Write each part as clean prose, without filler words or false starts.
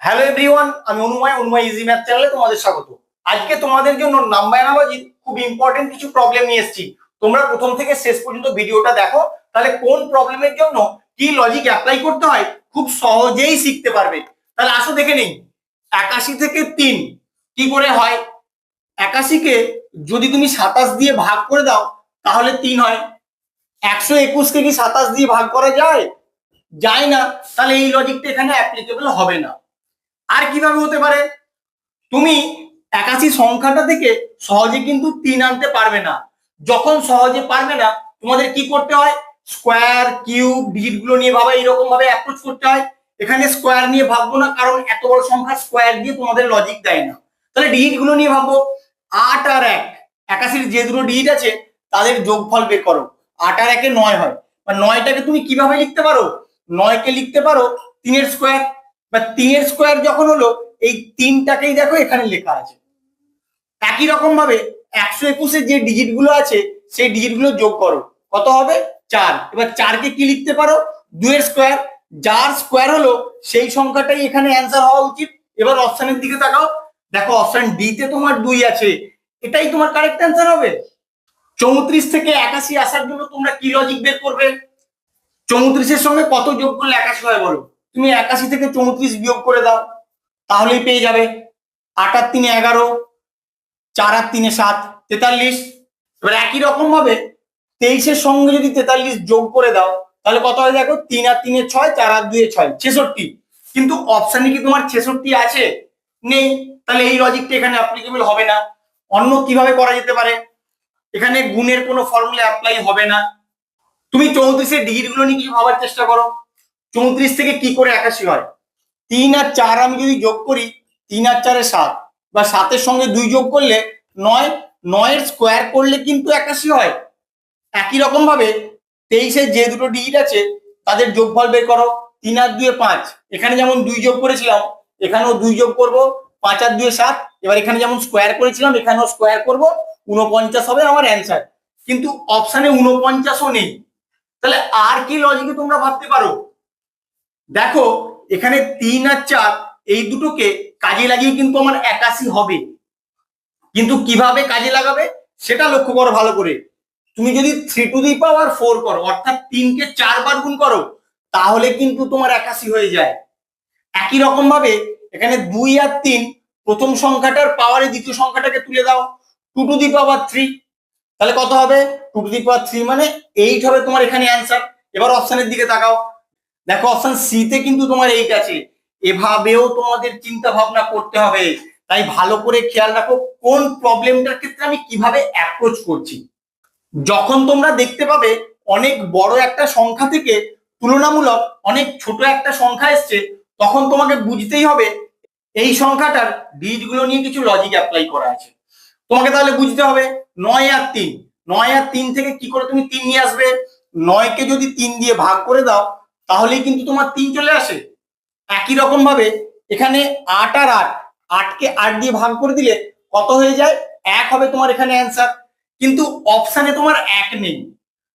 Hello everyone, আমি অনুময় easy math চ্যানেলে তোমাদের স্বাগত। আজকে তোমাদের জন্য নাম্বার অ্যানালজির খুব ইম্পর্টেন্ট কিছু প্রবলেম নিয়ে এসেছি। তোমরা প্রথম থেকে শেষ পর্যন্ত ভিডিওটা দেখো, তাহলে কোন প্রবলেমের জন্য কি লজিক অ্যাপ্লাই করতে হয় খুব সহজেই শিখতে পারবে। তাহলে আসো দেখে নেই 81 থেকে 3 কি করে হয়। 81 কে যদি তুমি 27 দিয়ে ভাগ করে দাও তাহলে 3 হয়। 121 কে কি 27 দিয়ে ভাগ করা যায়? যায় না। তাহলে এই লজিকটা এখানে অ্যাপ্লিকেবল হবে না। আর কিভাবে হতে পারে? তুমি 81 সংখ্যাটা থেকে সহজে কিন্তু 3 আনতে পারবে না। যখন সহজে পারবে না, তোমাদের কি করতে হয়? স্কোয়ার, কিউব, ডিজিট গুলো নিয়ে ভাবা, এইরকম ভাবে অ্যাপ্রোচ করতে হয়। এখানে স্কোয়ার নিয়ে ভাববো না, কারণ এত বড় সংখ্যা স্কোয়ার দিয়ে তোমাদের লজিক দেয় না। তাহলে ডিজিট গুলো নিয়ে ভাববো। 8 আর 1, 81 যে দুটো ডিজিট আছে তাদের যোগফল বের করো। 8 আর 1 9 হয়। বা 9টাকে তুমি কিভাবে লিখতে পারো? 9 কে লিখতে পারো 3 এর স্কোয়ার। বা 3 এর স্কোয়ার যখন হলো, এই 3টাকেই দেখো এখানে লেখা আছে। একই রকম ভাবে 121 এর যে ডিজিট গুলো আছে সেই ডিজিট গুলো যোগ করো, কত হবে? 4। এবার 4 কে কি লিখতে পারো? 2 এর স্কোয়ার। যার স্কোয়ার হলো সেই সংখ্যাটাই এখানে অ্যান্সার হওয়া উচিত। এবার অপশনের দিকে তাকাও, দেখো অপশন ডি তে তোমার 2 আছে, এটাই তোমার কারেক্ট অ্যান্সার হবে। 34 থেকে 81 আসার জন্য তোমরা কি লজিক বের করবে? 34 এর সঙ্গে কত যোগ করলে 81 হয় বলো? তুমি 81 থেকে 34 বিয়োগ করে দাও, তাহলেই পেয়ে যাবে। 8 আর 3 11, 4 আর 3 7, 43। এবার একই রকম ভাবে 23 এর সঙ্গে যদি 43 যোগ করে দাও তাহলে কত হয় দেখো? 3 আর 3 6, 4 আর 2 6, 66। কিন্তু অপশনে কি তোমার 66 আছে? নেই। তাহলে এই লজিকটা এখানে অ্যাপ্লিকেবল হবে না। অন্য কিভাবে করা যেতে পারে? এখানে গুণের কোনো ফর্মুলা অ্যাপ্লাই হবে না। তুমি 34 এর ডিজিট গুলো নিয়ে কিছু ভাবার চেষ্টা করো। 34 থেকে কি করে 81 হয়? 3 আর 4 আমি যদি যোগ করি, 3 আর 4 7, বা 7 এর সঙ্গে 2 যোগ করলে 9, 9 এর স্কোয়ার করলে কিন্তু 81 হয়। একই রকম ভাবে 23 এর যে দুটো ডিজিট আছে তাদের যোগফল বের করো। 3 আর 2 5, এখানে যেমন 2 যোগ করেছিলাম এখানেও 2 যোগ করব। 5 আর 2 7, এবার এখানে যেমন স্কোয়ার করেছিলাম এখানেও স্কোয়ার করব। 49 হবে আমার অ্যান্সার। কিন্তু অপশনে 49ও নেই। তাহলে আর কি লজিকে তোমরা ভাবতে পারো? দেখো এখানে 3 আর 4 এই দুটোকে কাজে লাগিয়ে কিন্তু আমার 81 হবে। কিন্তু কিভাবে কাজে লাগাবে সেটা লক্ষ্য করো ভালো করে। তুমি যদি 3 টু দি পাওয়ার 4 করো, অর্থাৎ 3 কে 4 বার গুণ করো, তাহলে কিন্তু তোমার 81 হয়ে যায়। একই রকম ভাবে এখানে 2 আর 3, প্রথম সংখ্যাটার পাওয়ারে দ্বিতীয় সংখ্যাটাকে তুলে দাও, 2 টু দি পাওয়ার 3। তাহলে কত হবে? 2 টু দি পাওয়ার 3 মানে 8 হবে তোমার এখানে অ্যান্সার। এবার অপশনের দিকে তাকাও, দেখো অপশন সি তে কিন্তু তোমার 8 আছে। এভাবেও তোমাদের চিন্তা ভাবনা করতে হবে। তাই ভালো করে খেয়াল রাখো কোন প্রবলেমটার ক্ষেত্রে আমি কিভাবে অ্যাপ্রোচ করছি। যখন তোমরা দেখতে পাবে অনেক বড় একটা সংখ্যা থেকে তুলনামূলক অনেক ছোট একটা সংখ্যা এসছে, তখন তোমাকে বুঝতেই হবে এই সংখ্যাটার বীজগুলো নিয়ে কিছু লজিক অ্যাপ্লাই করা আছে। তোমাকে তাহলে বুঝতে হবে 9 আর 3, 9 আর 3 থেকে কি করে তুমি 3 নিয়ে আসবে? 9 কে যদি 3 দিয়ে ভাগ করে দাও তাহলেই কিন্তু তোমার 3 চলে আসে। একই রকম ভাবে এখানে 8 আর 8, 8 কে 8 দিয়ে ভাগ করে দিলে কত হয়ে যায়? 1 হবে তোমার এখানে অ্যান্সার। কিন্তু অপশনে তোমার 1 নেই।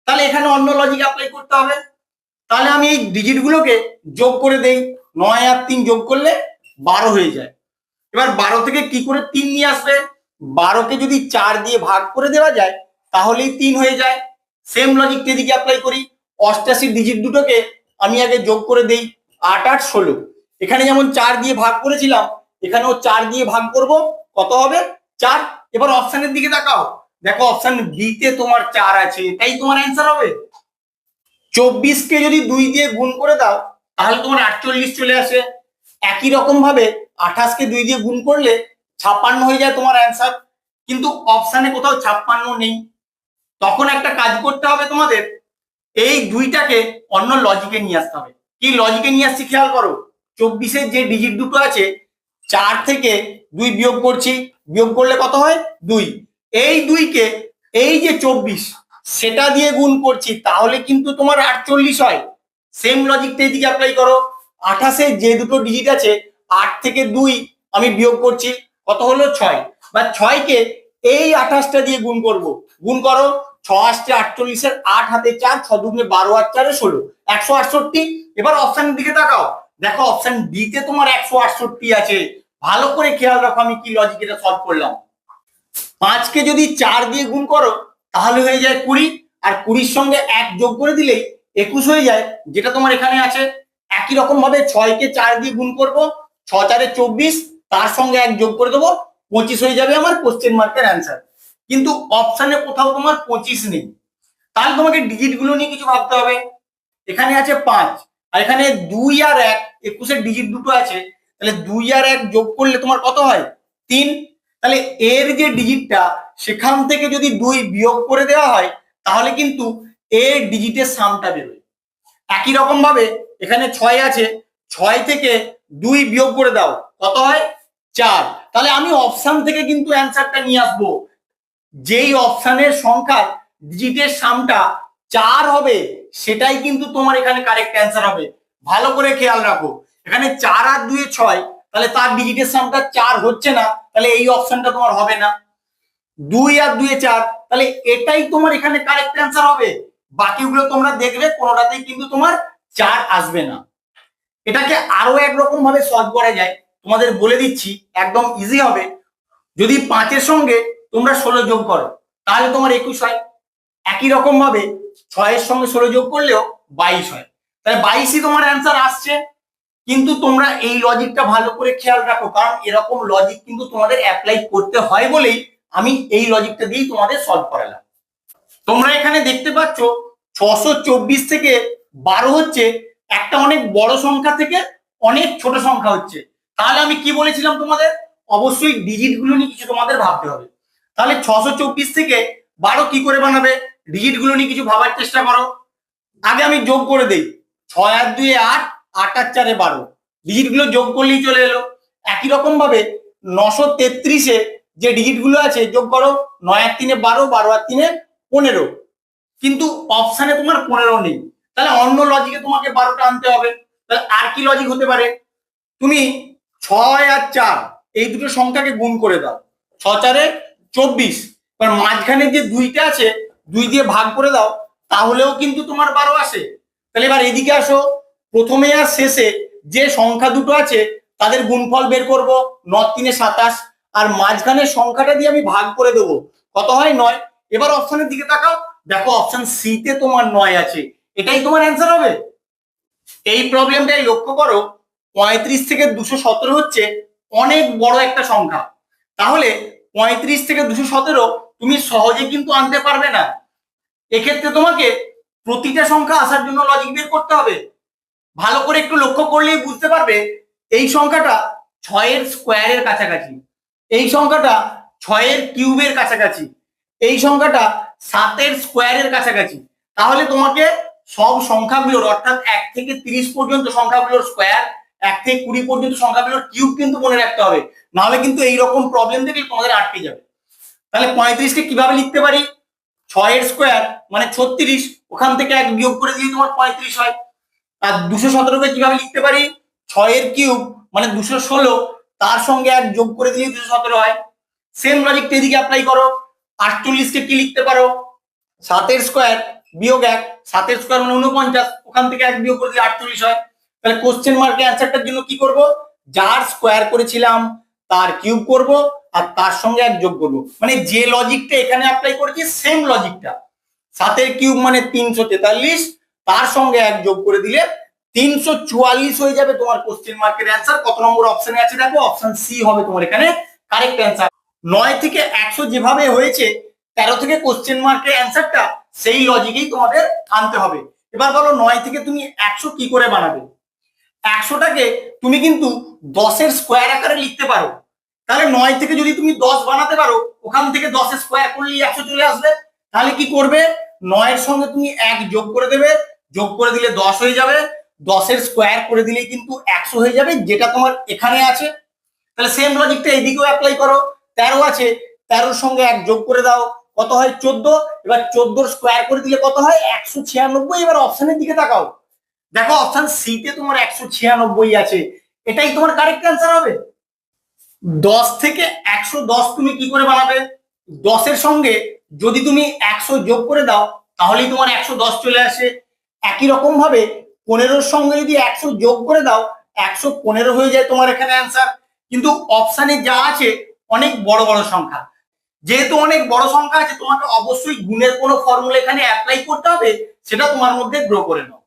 তাহলে এখানে অন্য লজিক অ্যাপ্লাই করতে হবে। তাহলে আমি এই ডিজিট গুলোকে যোগ করে দেই। 9 আর 3 যোগ করলে 12 হয়ে যায়। এবার 12 থেকে কি করে 3 নিয়ে আসবে? 12কে যদি 4 দিয়ে ভাগ করে দেওয়া যায় তাহলেই 3 হয়ে যায়। সেম লজিকটা এদিকে অ্যাপ্লাই করি। 88 ডিজিট দুটোকে আমি আগে যোগ করে দেই। 8 8 16, এখানে যেমন 4 দিয়ে ভাগ করেছিলাম এখানেও 4 দিয়ে ভাগ করব, কত হবে? 4। এবার অপশনের দিকে তাকাও, দেখো অপশন বি তে তোমার 4 আছে, এটাই তোমার অ্যান্সার হবে। 24 কে যদি 2 দিয়ে গুণ করে দাও তাহলে তোমার 48 চলে আসে। একই রকম ভাবে 28 কে 2 দিয়ে গুণ করলে 56 হয়ে যায় তোমার অ্যান্সার। কিন্তু অপশনে কোথাও 56 নেই। তখন একটা কাজ করতে হবে তোমাদের, এই দুইটাকে অন্য লজিকে নিয়ে আসতে হবে। কি লজিকে নিয়ে আসছি খেয়াল করো। 24 এর যে ডিজিট দুটো আছে 4 থেকে 2 বিয়োগ করছি, বিয়োগ করলে কত হয়? 2। এই 2 কে এই যে 24 সেটা দিয়ে গুণ করছি, তাহলে কিন্তু তোমার 48 হয়। সেম লজিকটা এদিকে অ্যাপ্লাই করো। 28 এর যে দুটো ডিজিট আছে 8 থেকে 2 আমি বিয়োগ করছি, কত হলো? 6। বা 6 কে এই 28টা দিয়ে গুণ করব, গুণ করো। 6 আসছে 48 এর 8 হাতে 4, 6 দুগুণে 12 আর 4 16, 168। এবার অপশনের দিকে তাকাও, দেখো অপশন ডি তে তোমার 168 আছে। ভালো করে খেয়াল রাখো আমি কি লজিক এটা সলভ করলাম। 5কে যদি 4 দিয়ে গুণ করো তাহলে হয়ে যায় 20, আর 20-র সঙ্গে 1 যোগ করে দিলেই 21 হয়ে যায়, যেটা তোমার এখানে আছে। একই রকম ভাবে 6কে 4 দিয়ে গুণ করবো, 6 4 24, তার সঙ্গে 1 যোগ করে দেবো, 25 হয়ে যাবে আমার কোশ্চেন মার্কের অ্যান্সার। কিন্তু অপশনে কোথাও তোমার 25 নেই, তাহলে তোমাকে ডিজিট গুলো নিয়ে কিছু ভাবতে হবে। এখানে আছে 5, আর এখানে 2 আর 1, 21-এর ডিজিট দুটো আছে, তাহলে 2 আর 1 যোগ করলে তোমার কত হয়? 3। তাহলে এর যে ডিজিটটা সেখান থেকে যদি 2 বিয়োগ করে দেওয়া হয় তাহলে কিন্তু এর ডিজিটের সামটা বেরোয়। একই রকম ভাবে এখানে 6 আছে, 6 থেকে 2 বিয়োগ করে দাও, কত হয়? 4। তাহলে আমি অপশন থেকে কিন্তু অ্যান্সারটা নিয়ে আসবো। যেই অপশনের সংখ্যার ডিজিটের সামটা 4 হবে সেটাই কিন্তু তোমার এখানে কারেক্ট অ্যান্সার হবে। ভালো করে খেয়াল রাখো, এখানে 4 আর 2 6, তাহলে তার ডিজিটের সামটা 4 হচ্ছে না, তাহলে এই অপশনটা তোমার হবে না। 2 আর 2 4, তাহলে এটাই তোমার এখানে কারেক্ট অ্যান্সার হবে। বাকিগুলো তোমরা দেখবে কোনোটাতেই কিন্তু তোমার 4 আসবে না। এটাকে আরো একরকম ভাবে সলভ করা যায়, তোমাদের বলে দিচ্ছি, একদম ইজি হবে। যদি 5-এর সঙ্গে তোমরা 16 যোগ করো তাহলে তোমার 21 হয়। একই রকম ভাবে 6-এর সঙ্গে 16 যোগ করলেও 22 হয়, তাহলে 22ই তোমার অ্যান্সার আসছে। কিন্তু তোমরা এই লজিকটা ভালো করে খেয়াল রাখো, কারণ এরকম লজিক কিন্তু তোমাদের অ্যাপ্লাই করতে হয় বলেই আমি এই লজিকটা দিয়েই তোমাদের সলভ করালাম। তোমরা এখানে দেখতে পাচ্ছ 624 থেকে 12 হচ্ছে একটা অনেক বড় সংখ্যা থেকে অনেক ছোট সংখ্যা হচ্ছে। তাহলে আমি কি বলেছিলাম তোমাদের? অবশ্যই ডিজিট গুলো নিয়ে কিছু তোমাদের ভাবতে হবে। তাহলে 624 থেকে 12 কি করে বানাবে? ডিজিট গুলো নিয়ে কিছু ভাবার চেষ্টা করো। আগে আমি যোগ করে দেই, 6 আর 2 8, 8 আর 4 12, ডিজিট গুলো যোগ করলেই চলে এলো। একই রকম ভাবে 933-এ যে ডিজিট গুলো আছে যোগ করো, 9 আর 3 12, 12 আর 3 15, কিন্তু অপশনে তোমার 15 নেই, তাহলে অন্য লজিকে তোমাকে 12টা আনতে হবে। তাহলে আর কি লজিক হতে পারে? তুমি 6 আর 4 এই দুটো সংখ্যাকে গুণ করে দাও, 6 4 24, এবার মাঝখানে যে 2টা আছে 2 দিয়ে ভাগ করে দাও, তাহলেও কিন্তু তোমার 12 আসে। তাহলে এবার এদিকে আসো, প্রথমে আর শেষে যে সংখ্যা দুটো আছে তাদের গুণফল বের করব, 9 3 27, আর মাঝখানের সংখ্যাটা দিয়ে আমি ভাগ করে দেবো, কত হয়? 9। এবার অপশনের দিকে তাকাও, দেখো অপশন সি তে তোমার 9 আছে, এটাই তোমার অ্যান্সার হবে। এই প্রবলেমটাই লক্ষ্য করো, 35 থেকে 217 হচ্ছে অনেক বড় একটা সংখ্যা, তাহলে 35 থেকে 217 তুমি সহজে কিন্তু আনতে পারবে না। এক্ষেত্রে তোমাকে প্রতিটা সংখ্যা আসার জন্য লজিক বের করতে হবে। ভালো করে একটু লক্ষ্য করলেই বুঝতে পারবে এই সংখ্যাটা 6-এর স্কোয়ারের কাছাকাছি, এই সংখ্যাটা 6-এর কিউবের কাছাকাছি, এই সংখ্যাটা 7-এর স্কোয়ারের কাছাকাছি। তাহলে তোমাকে সব সংখ্যাগুলোর, অর্থাৎ 1 থেকে 30 পর্যন্ত সংখ্যাগুলোর স্কোয়ার, 1 থেকে 20 পর্যন্ত সংখ্যাগুলোর কিউব কিন্তু মনে রাখতে হবে, নাহলে কিন্তু এইরকম প্রবলেম দেখলে তোমাদের আটকে যাবে। তাহলে 35কে কিভাবে লিখতে পারি? 6-এর স্কোয়ার মানে 36, ওখান থেকে 1 বিয়োগ করে দিলে তোমার 35 হয়। আর 217কে কিভাবে লিখতে পারি? 6-এর কিউব মানে 216, তার সঙ্গে 1 যোগ করে দিলে 217 হয়। সেম লজিকটা এদিকে অ্যাপ্লাই করো। 48কে কি লিখতে পারো? 7-এর স্কোয়ার বিয়োগ 1, 7-এর স্কোয়ার মানে 49, ওখান থেকে 1 বিয়োগ করে দিলে 48 হয়। তাহলে কোশ্চেন মার্কে অ্যান্সারটার জন্য কি করব? যার স্কোয়ার করেছিলাম তার কিউব করব, আর তার সঙ্গে 1 যোগ করব, মানে যে লজিকটা এখানে অ্যাপ্লাই করেছি সেম লজিকটা। 7-এর কিউব মানে 343, তার সঙ্গে 1 যোগ করে দিলে 344 হয়ে যাবে তোমার কোশ্চেন মার্কের অ্যান্সার। কত নম্বর অপশনে আছে দেখো, অপশন সি হবে তোমার এখানে কারেক্ট অ্যান্সার। 9 থেকে 100 যেভাবে হয়েছে 13 থেকে কোশ্চেন মার্কের অ্যান্সারটা সেই লজিকেই তোমাদের আনতে হবে। এবার বলো 9 থেকে তুমি 100 কি করে বানাবে? 100টাকে তুমি কিন্তু 10-এর স্কোয়ার আকারে লিখতে পারো। তাহলে 9 থেকে যদি তুমি 10 বানাতে পারো, ওখান থেকে 10-এর স্কোয়ার করলেই 100 চলে আসবে। তাহলে কি করবে? 9-এর সঙ্গে তুমি 1 যোগ করে দেবে, যোগ করে দিলে 10 হয়ে যাবে, 10-এর স্কোয়ার করে দিলেই কিন্তু 100 হয়ে যাবে, যেটা তোমার এখানে আছে। তাহলে সেম লজিকটা এদিকেও অ্যাপ্লাই করো। 13 আছে, 13-এর সঙ্গে 1 যোগ করে দাও, কত হয়? 14। এবার 14-এর স্কোয়ার করে দিলে কত হয়? 196। এবার অপশনের দিকে তাকাও, দেখো অপশন সি তে তোমার 196 আছে, এটাই তোমার কারেক্ট অ্যান্সার হবে। 10 থেকে 110 তুমি কি করে বানাবে? 10-এর সঙ্গে যদি তুমি 100 যোগ করে দাও তাহলেই তোমার 110 চলে আসে। একই রকম ভাবে 15-এর সঙ্গে যদি 100 যোগ করে দাও 115 হয়ে যায় তোমার এখানে অ্যান্সার। কিন্তু অপশানে যা আছে অনেক বড় বড় সংখ্যা, যেহেতু অনেক বড় সংখ্যা আছে তোমাকে অবশ্যই গুণের কোনো ফর্মুলা এখানে অ্যাপ্লাই করতে হবে, সেটা তোমার মধ্যে গ্রো করে নাও।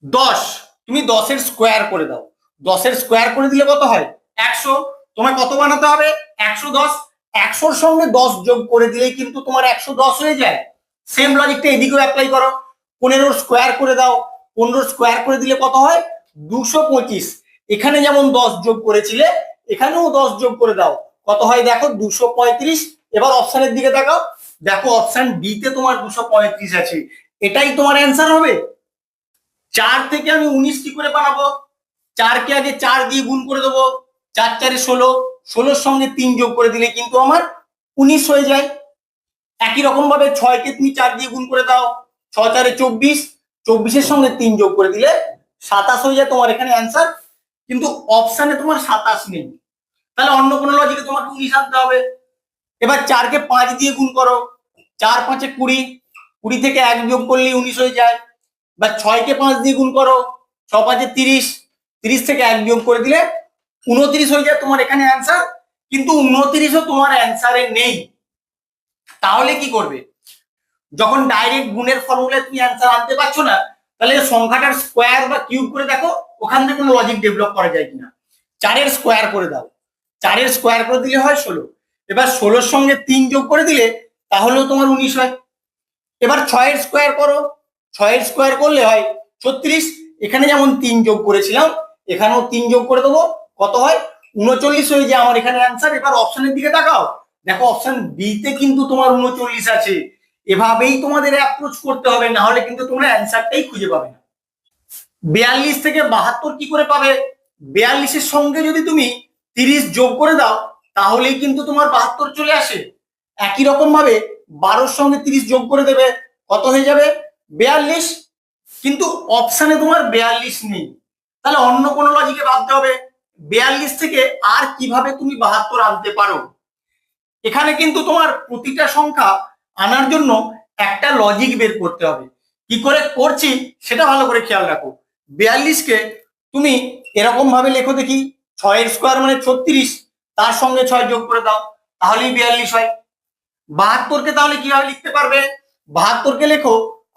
10, তুমি 10-এর স্কোয়ার করে দাও। 10-এর স্কোয়ার করে দিলে কত হয়? 100। তোমায় কত বানাতে হবে? 110। 100-র সঙ্গে 10 যোগ করে দিলেই কিন্তু তোমার 110 হয়ে যায়। সেম লজিকটা এদিকেও অ্যাপ্লাই করো। 15-র স্কোয়ার করে দাও। 15-র স্কোয়ার করে দিলে কত হয়? 225। এখানে যেমন 10 যোগ করেছিলে এখানেও 10 যোগ করে দাও, কত হয় দেখো? 235। এবার অপশনের দিকে তাকাও, দেখো অপশন বি তে তোমার 235 আছে, এটাই তোমার অ্যান্সার হবে। 4 থেকে আমি 19 কি করে বানাবো? 4কে আগে 4 দিয়ে গুণ করে দেবো, 4 4-এ 16, 16-র সঙ্গে 3 যোগ করে দিলে কিন্তু আমার 19 হয়ে যায়। একই রকম ভাবে 6কে তুমি 4 দিয়ে গুণ করে দাও, 6 4-এ 24, 24-এর সঙ্গে 3 যোগ করে দিলে 27 হয়ে যায় তোমার এখানে অ্যান্সার। কিন্তু অপশানে তোমার 27 নেই, তাহলে অন্য কোনো লজিকে তোমাকে 19 আনতে হবে। এবার 4কে 5 দিয়ে গুণ করো, 4 5-এ 20, 20 থেকে 1 যোগ করলেই 19 হয়ে যায়। বা 6কে 5 দিয়ে গুণ করো, 6 5-এ 30, 30 থেকে 1 বিয়োগ করে দিলে 29 হয়ে যায় তোমার এখানে অ্যান্সার। কিন্তু 29ও তোমার অ্যান্সারে নেই, তাহলে কি করবে? যখন ডাইরেক্ট গুণের ফর্মুলায় তুমি অ্যান্সার আনতে পারছো না, তাহলে সংখ্যাটার স্কোয়ার বা কিউব করে দেখো ওখান থেকে কোনো লজিক ডেভেলপ করা যায় কিনা। 4-এর স্কোয়ার করে দাও, 4-এর স্কোয়ার করে দিলে হয় 16। এবার 16-র সঙ্গে 3 যোগ করে দিলে তাহলেও তোমার 19 হয়। এবার 6-এর স্কোয়ার করো, 6-এর স্কোয়ার করলে হয় 36। এখানে যেমন 3 যোগ করেছিলাম এখানেও 3 যোগ করে দেবো, কত হয়? 39 হয়ে যায় আমার এখানে অ্যান্সার। এবার অপশনের দিকে তাকাও, দেখো অপশন বি তে কিন্তু তোমার 39 আছে। এভাবেই তোমাদের অ্যাপ্রোচ করতে হবে, না হলে কিন্তু তোমরা অ্যান্সারটাই খুঁজে পাবে না। 42 থেকে 72 কি করে পাবে? 42-এর সঙ্গে যদি তুমি 30 যোগ করে দাও তাহলেই কিন্তু তোমার 72 চলে আসে। একই রকম ভাবে 12-র সঙ্গে 30 যোগ করে দেবে, কত হয়ে যাবে? 42। কিন্তু অপশানে তোমার 42 নেই, তাহলে অন্য কোনো লজিকে ভাবতে হবে 42 থেকে আর কিভাবে তুমি 72 আনতে পারো। এখানে কিন্তু তোমার প্রতিটা সংখ্যা আনার জন্য একটা লজিক বের করতে হবে। কি করে করছি সেটা ভালো করে খেয়াল রাখো। 42-কে তুমি এরকম ভাবে লেখো দেখি, 6-এর স্কোয়ার মানে 36, তার সঙ্গে 6 যোগ করে দাও তাহলেই 42 হয়। 72-কে তাহলে কিভাবে লিখতে পারবে? 72-কে লেখো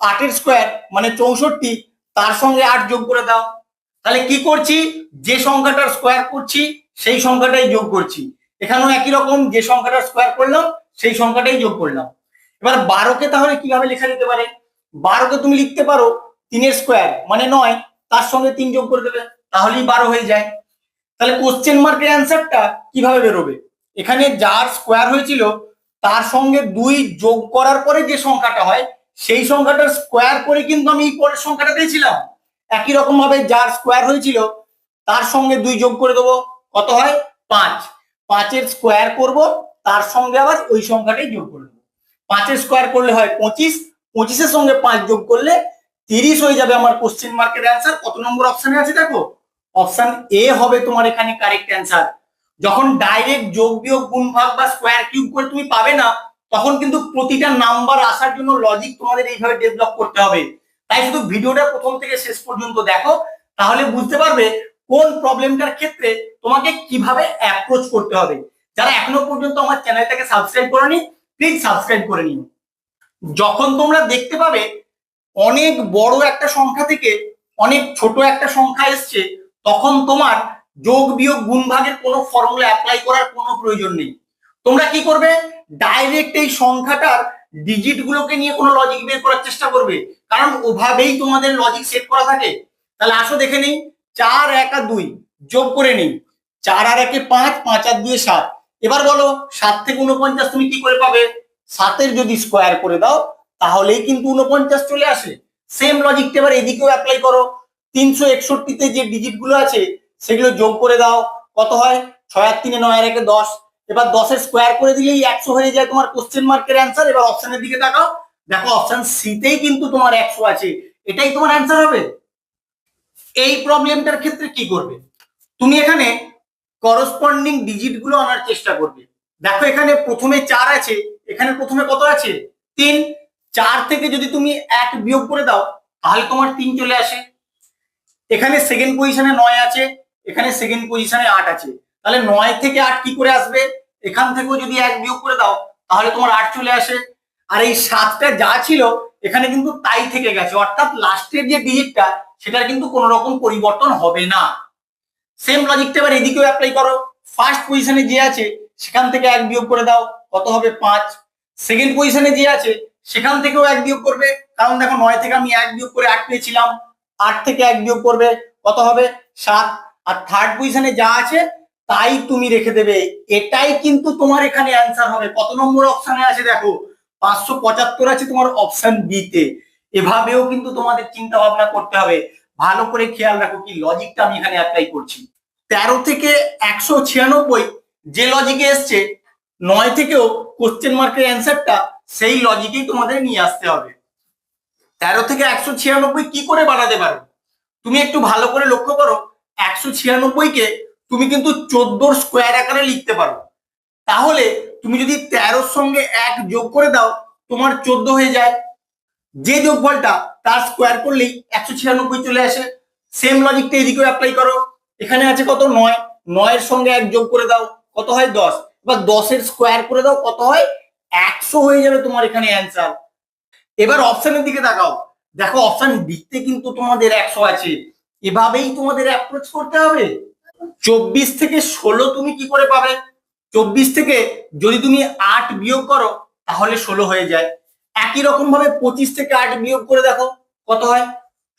8-এর স্কোয়ার মানে 64, তার সঙ্গে 8 যোগ করে দাও। তাহলে কি করছি? যে সংখ্যাটার স্কোয়ার করছি সেই সংখ্যাটাই যোগ করছি। এখানেও একই রকম, যে সংখ্যাটার স্কোয়ার করলাম সেই সংখ্যাটাই যোগ করলাম। এবার 12-কে তাহলে কিভাবে লেখা যেতে পারে? 12-কে তুমি লিখতে পারো 3-এর স্কোয়ার মানে 9, তার সঙ্গে 3 যোগ করে দেবে তাহলেই 12 হয়ে যায়। তাহলে কোশ্চেন মার্কের অ্যান্সারটা কিভাবে বেরোবে? এখানে যার স্কোয়ার হয়েছিল তার সঙ্গে 2 যোগ করার পরে যে সংখ্যাটা হয় সেই সংখ্যাটার স্কোয়ার করে কিন্তু আমি এই পরের সংখ্যাটা পেয়েছিলাম। একই রকম ভাবে যার স্কোয়ার হয়েছিল তার সঙ্গে 2 যোগ করে দেবো, কত হয়? 5। 5-এর স্কোয়ার করব, তার সঙ্গে আবার ওই সংখ্যাটাই যোগ করে দেবো। 5-এর স্কোয়ার করলে হয় 25, 25-এর সঙ্গে 5 যোগ করলে 30 হয়ে যাবে আমার কোশ্চেন মার্কের অ্যান্সার। কত নম্বর অপশনে আছে দেখো? অপশন এ হবে তোমার এখানে কারেক্ট অ্যান্সার। যখন ডাইরেক্ট যোগ বিয়োগ গুণ ভাগ বা স্কোয়ার কিউব করে তুমি পাবে না, তখন কিন্তু প্রতিটা নাম্বার আসার জন্য লজিক তোমাদের এইভাবে ডেভেলপ করতে হবে। তাই শুধু ভিডিওটা প্রথম থেকে শেষ পর্যন্ত দেখো, তাহলে বুঝতে পারবে কোন প্রবলেমটার ক্ষেত্রে তোমাকে কিভাবে অ্যাপ্রোচ করতে হবে। যারা এখনো পর্যন্ত আমার চ্যানেলটাকে সাবস্ক্রাইব করোনি প্লিজ সাবস্ক্রাইব করে নিও। যখন তোমরা দেখতে পাবে অনেক বড় একটা সংখ্যা থেকে অনেক ছোট একটা সংখ্যা এসছে, তখন তোমার যোগ বিয়োগ গুণ ভাগের কোনো ফর্মুলা অ্যাপ্লাই করার কোনো প্রয়োজন নেই। তোমরা কি করবে? ডাইরেক্ট এই সংখ্যাটার ডিজিট গুলোকে নিয়ে কোনো লজিক বের করার চেষ্টা করবে, কারণ ওভাবেই তোমাদের লজিক সেট করা থাকে। তাহলে আসো দেখে নেই। 4 1 আর 2 যোগ করে নেই, 4 আর 1 5, 5 আর 2 7। এবার বলো 7 থেকে 49 তুমি কি করে পাবে? 7-এর যদি স্কোয়ার করে দাও তাহলেই কিন্তু 49 চলে আসে। সেম লজিকটা এবার এদিকেও অ্যাপ্লাই করো। 361-তে যে ডিজিট গুলো আছে সেগুলো যোগ করে দাও, কত হয়? 6 আর 3 9 আর 1 10। এবার 10-এর স্কোয়ার করে দিলেই 100 হয়ে যায় তোমার কোশ্চেন মার্কের অ্যান্সার। এবার অপশনের দিকে তাকাও, দেখো অপশন সি তেই কিন্তু তোমার 100 আছে, এটাই তোমার অ্যান্সার হবে। এই প্রবলেমটার ক্ষেত্রে কি করবে? তুমি এখানে করসপন্ডিং ডিজিট গুলো আনার চেষ্টা করবে। দেখো এখানে প্রথমে 4 আছে, এখানে প্রথমে কত আছে? 3। 4 থেকে যদি তুমি 1 বিয়োগ করে দাও তাহলে তোমার 3 চলে আসে। এখানে সেকেন্ড পজিশনে 9 আছে, এখানে সেকেন্ড পজিশনে 8 আছে, তাহলে 9 থেকে 8 কি করে আসবে? এখান থেকেও যদি 1 বিয়োগ করে দাও তাহলে তোমার 8 চলে আসে। আর এই 7টা যা ছিল এখানে কিন্তু তাই থেকে গেছে, অর্থাৎ লাস্টের যে ডিজিটটা সেটার কিন্তু কোনো রকম পরিবর্তন হবে না। সেম লজিকটা এবার এদিকেও অ্যাপ্লাই করো। ফার্স্ট পজিশনে যে আছে সেখান থেকে 1 বিয়োগ করে দাও, কত হবে? 5। সেকেন্ড পজিশনে যে আছে সেখান থেকেও 1 বিয়োগ করবে, কারণ দেখো 9 থেকে আমি 1 বিয়োগ করে 8 পেয়েছিলাম, 8 থেকে 1 বিয়োগ করবে, কত হবে? 7। আর থার্ড পজিশনে যা আছে তাই তুমি রেখে দেবে, এটাই কিন্তু তোমার এখানে অ্যান্সার হবে। কত নম্বর অপশনে আছে দেখো? 575 আছে তোমার অপশন বি তে। এভাবেও কিন্তু তোমাদের চিন্তা ভাবনা করতে হবে। ভালো করে খেয়াল রাখো কি লজিকটা আমি এখানে অ্যাপ্লাই করছি। 13 থেকে 196 যে লজিকে এসছে, 9 থেকেও কোশ্চেন মার্কের অ্যান্সারটা সেই লজিকেই তোমাদের নিয়ে আসতে হবে। 13 থেকে 196 কি করে বাড়াতে পারো? তুমি একটু ভালো করে লক্ষ্য করো, 196 কে তুমি কিন্তু 14 স্কোয়ার আকারে লিখতে পারো। তাহলে তুমি যদি 13 সঙ্গে 1 যোগ করে দাও তোমার 14 হয়ে যায়, যে যোগফলটা তার স্কোয়ার করলেই 196 চলে আসে। সেম লজিকটা এদিকেও অ্যাপ্লাই করো। এখানে আছে কত? 9, 9 এর সঙ্গে 1 যোগ করে দাও, কত হয়? 10। এবার 10 এর স্কোয়ার করে দাও, কত হয়? 100 হয়ে যাবে তোমার এখানে অ্যান্সার। এবার অপশনের দিকে তাকাও, দেখো অপশন ডিতে কিন্তু তোমাদের 100 আছে। এভাবেই তোমাদের অ্যাপ্রোচ করতে হবে। 24 থেকে 16 তুমি কি করে পাবে? 24 থেকে যদি তুমি 8 বিয়োগ করো তাহলে 16 হয়ে যায়। একই রকম ভাবে 25 থেকে 8 বিয়োগ করে দেখো কত হয়?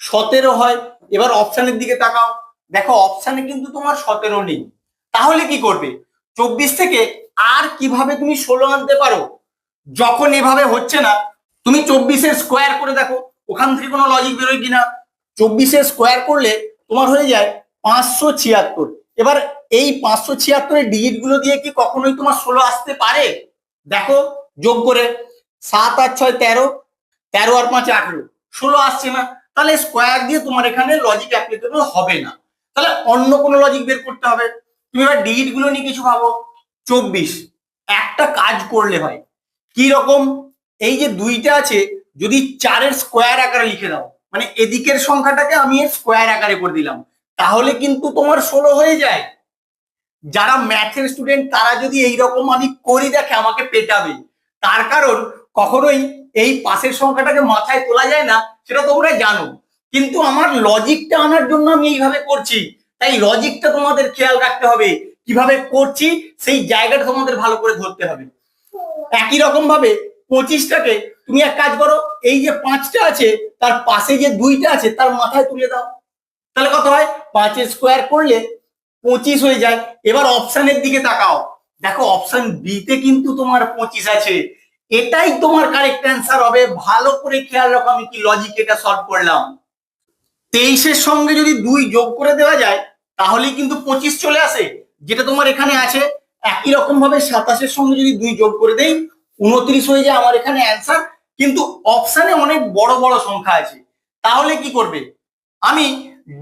17 হয়। এবার অপশনের দিকে তাকাও, দেখো অপশনে কিন্তু তোমার 17 নেই, তাহলে কি করবে? 24 থেকে আর কিভাবে তুমি 16 আনতে পারো? যখন এভাবে হচ্ছে না, তুমি 24 এর স্কোয়ার করে দেখো ওখান থেকে কোনো লজিক বেরোয় কিনা। 24 এর স্কোয়ার করলে তোমার হয়ে যায় 576। এবার এই 576 এর ডিজিট গুলো দিয়ে কি কখনোই তোমার 16 আসতে পারে? দেখো যোগ করে, 7 আর 6 13, 13 আর 5 18, 16 আসছে না, তাহলে স্কোয়ার দিয়ে তোমার এখানে লজিক অ্যাপ্লিকেবল হবে না। তাহলে অন্য কোনো লজিক বের করতে হবে। তুমি এবার ডিজিট গুলো নিয়ে কিছু ভাবো। 24 একটা কাজ করলে হয় কি রকম? এই যে 2টা আছে যদি 4-এর স্কোয়ার আকারে লিখে দাও, মানে এদিকের সংখ্যাটাকে আমি এর স্কোয়ার আকারে করে দিলাম, তাহলে কিন্তু তোমার 16 হয়ে যায়। যারা ম্যাথের স্টুডেন্ট তারা যদি এইরকম আমি করি দেখে আমাকে পেটাবে, তার কারণ কখনোই এই পাশের সংখ্যাটাকে মাথায় তোলা যায় না, সেটা তোমরা জানো, কিন্তু আমার লজিকটা আনার জন্য আমি এইভাবে করছি। তাই লজিকটা তোমাদের খেয়াল রাখতে হবে, কিভাবে করছি সেই জায়গাটা তোমাদের ভালো করে ধরতে হবে। একই রকম ভাবে 25টাকে তুমি এক কাজ করো, এই যে 5টা আছে তার পাশে যে 2টা আছে তার মাথায় তুলে দাও, তাহলে কত হয়? 5-এর স্কোয়ার করলে 25 হয়ে যায়। এবার অপশনের দিকে তাকাও, দেখো অপশন বি তে কিন্তু তোমার 25 আছে, এটাই তোমার কারেক্ট অ্যান্সার হবে। ভালো করে খেয়াল রাখো আমি কি লজিক এটা সলভ করলাম। 23-এর সঙ্গে যদি 2 যোগ করে দেওয়া যায় তাহলেই কিন্তু 25 চলে আসে, যেটা তোমার এখানে আছে। একই রকম ভাবে 27-এর সঙ্গে যদি 2 যোগ করে দেই 29 হয়ে যায় আমার এখানে অ্যান্সার। কিন্তু অপশনে অনেক বড় বড় সংখ্যা আছে, তাহলে কি করবে? আমি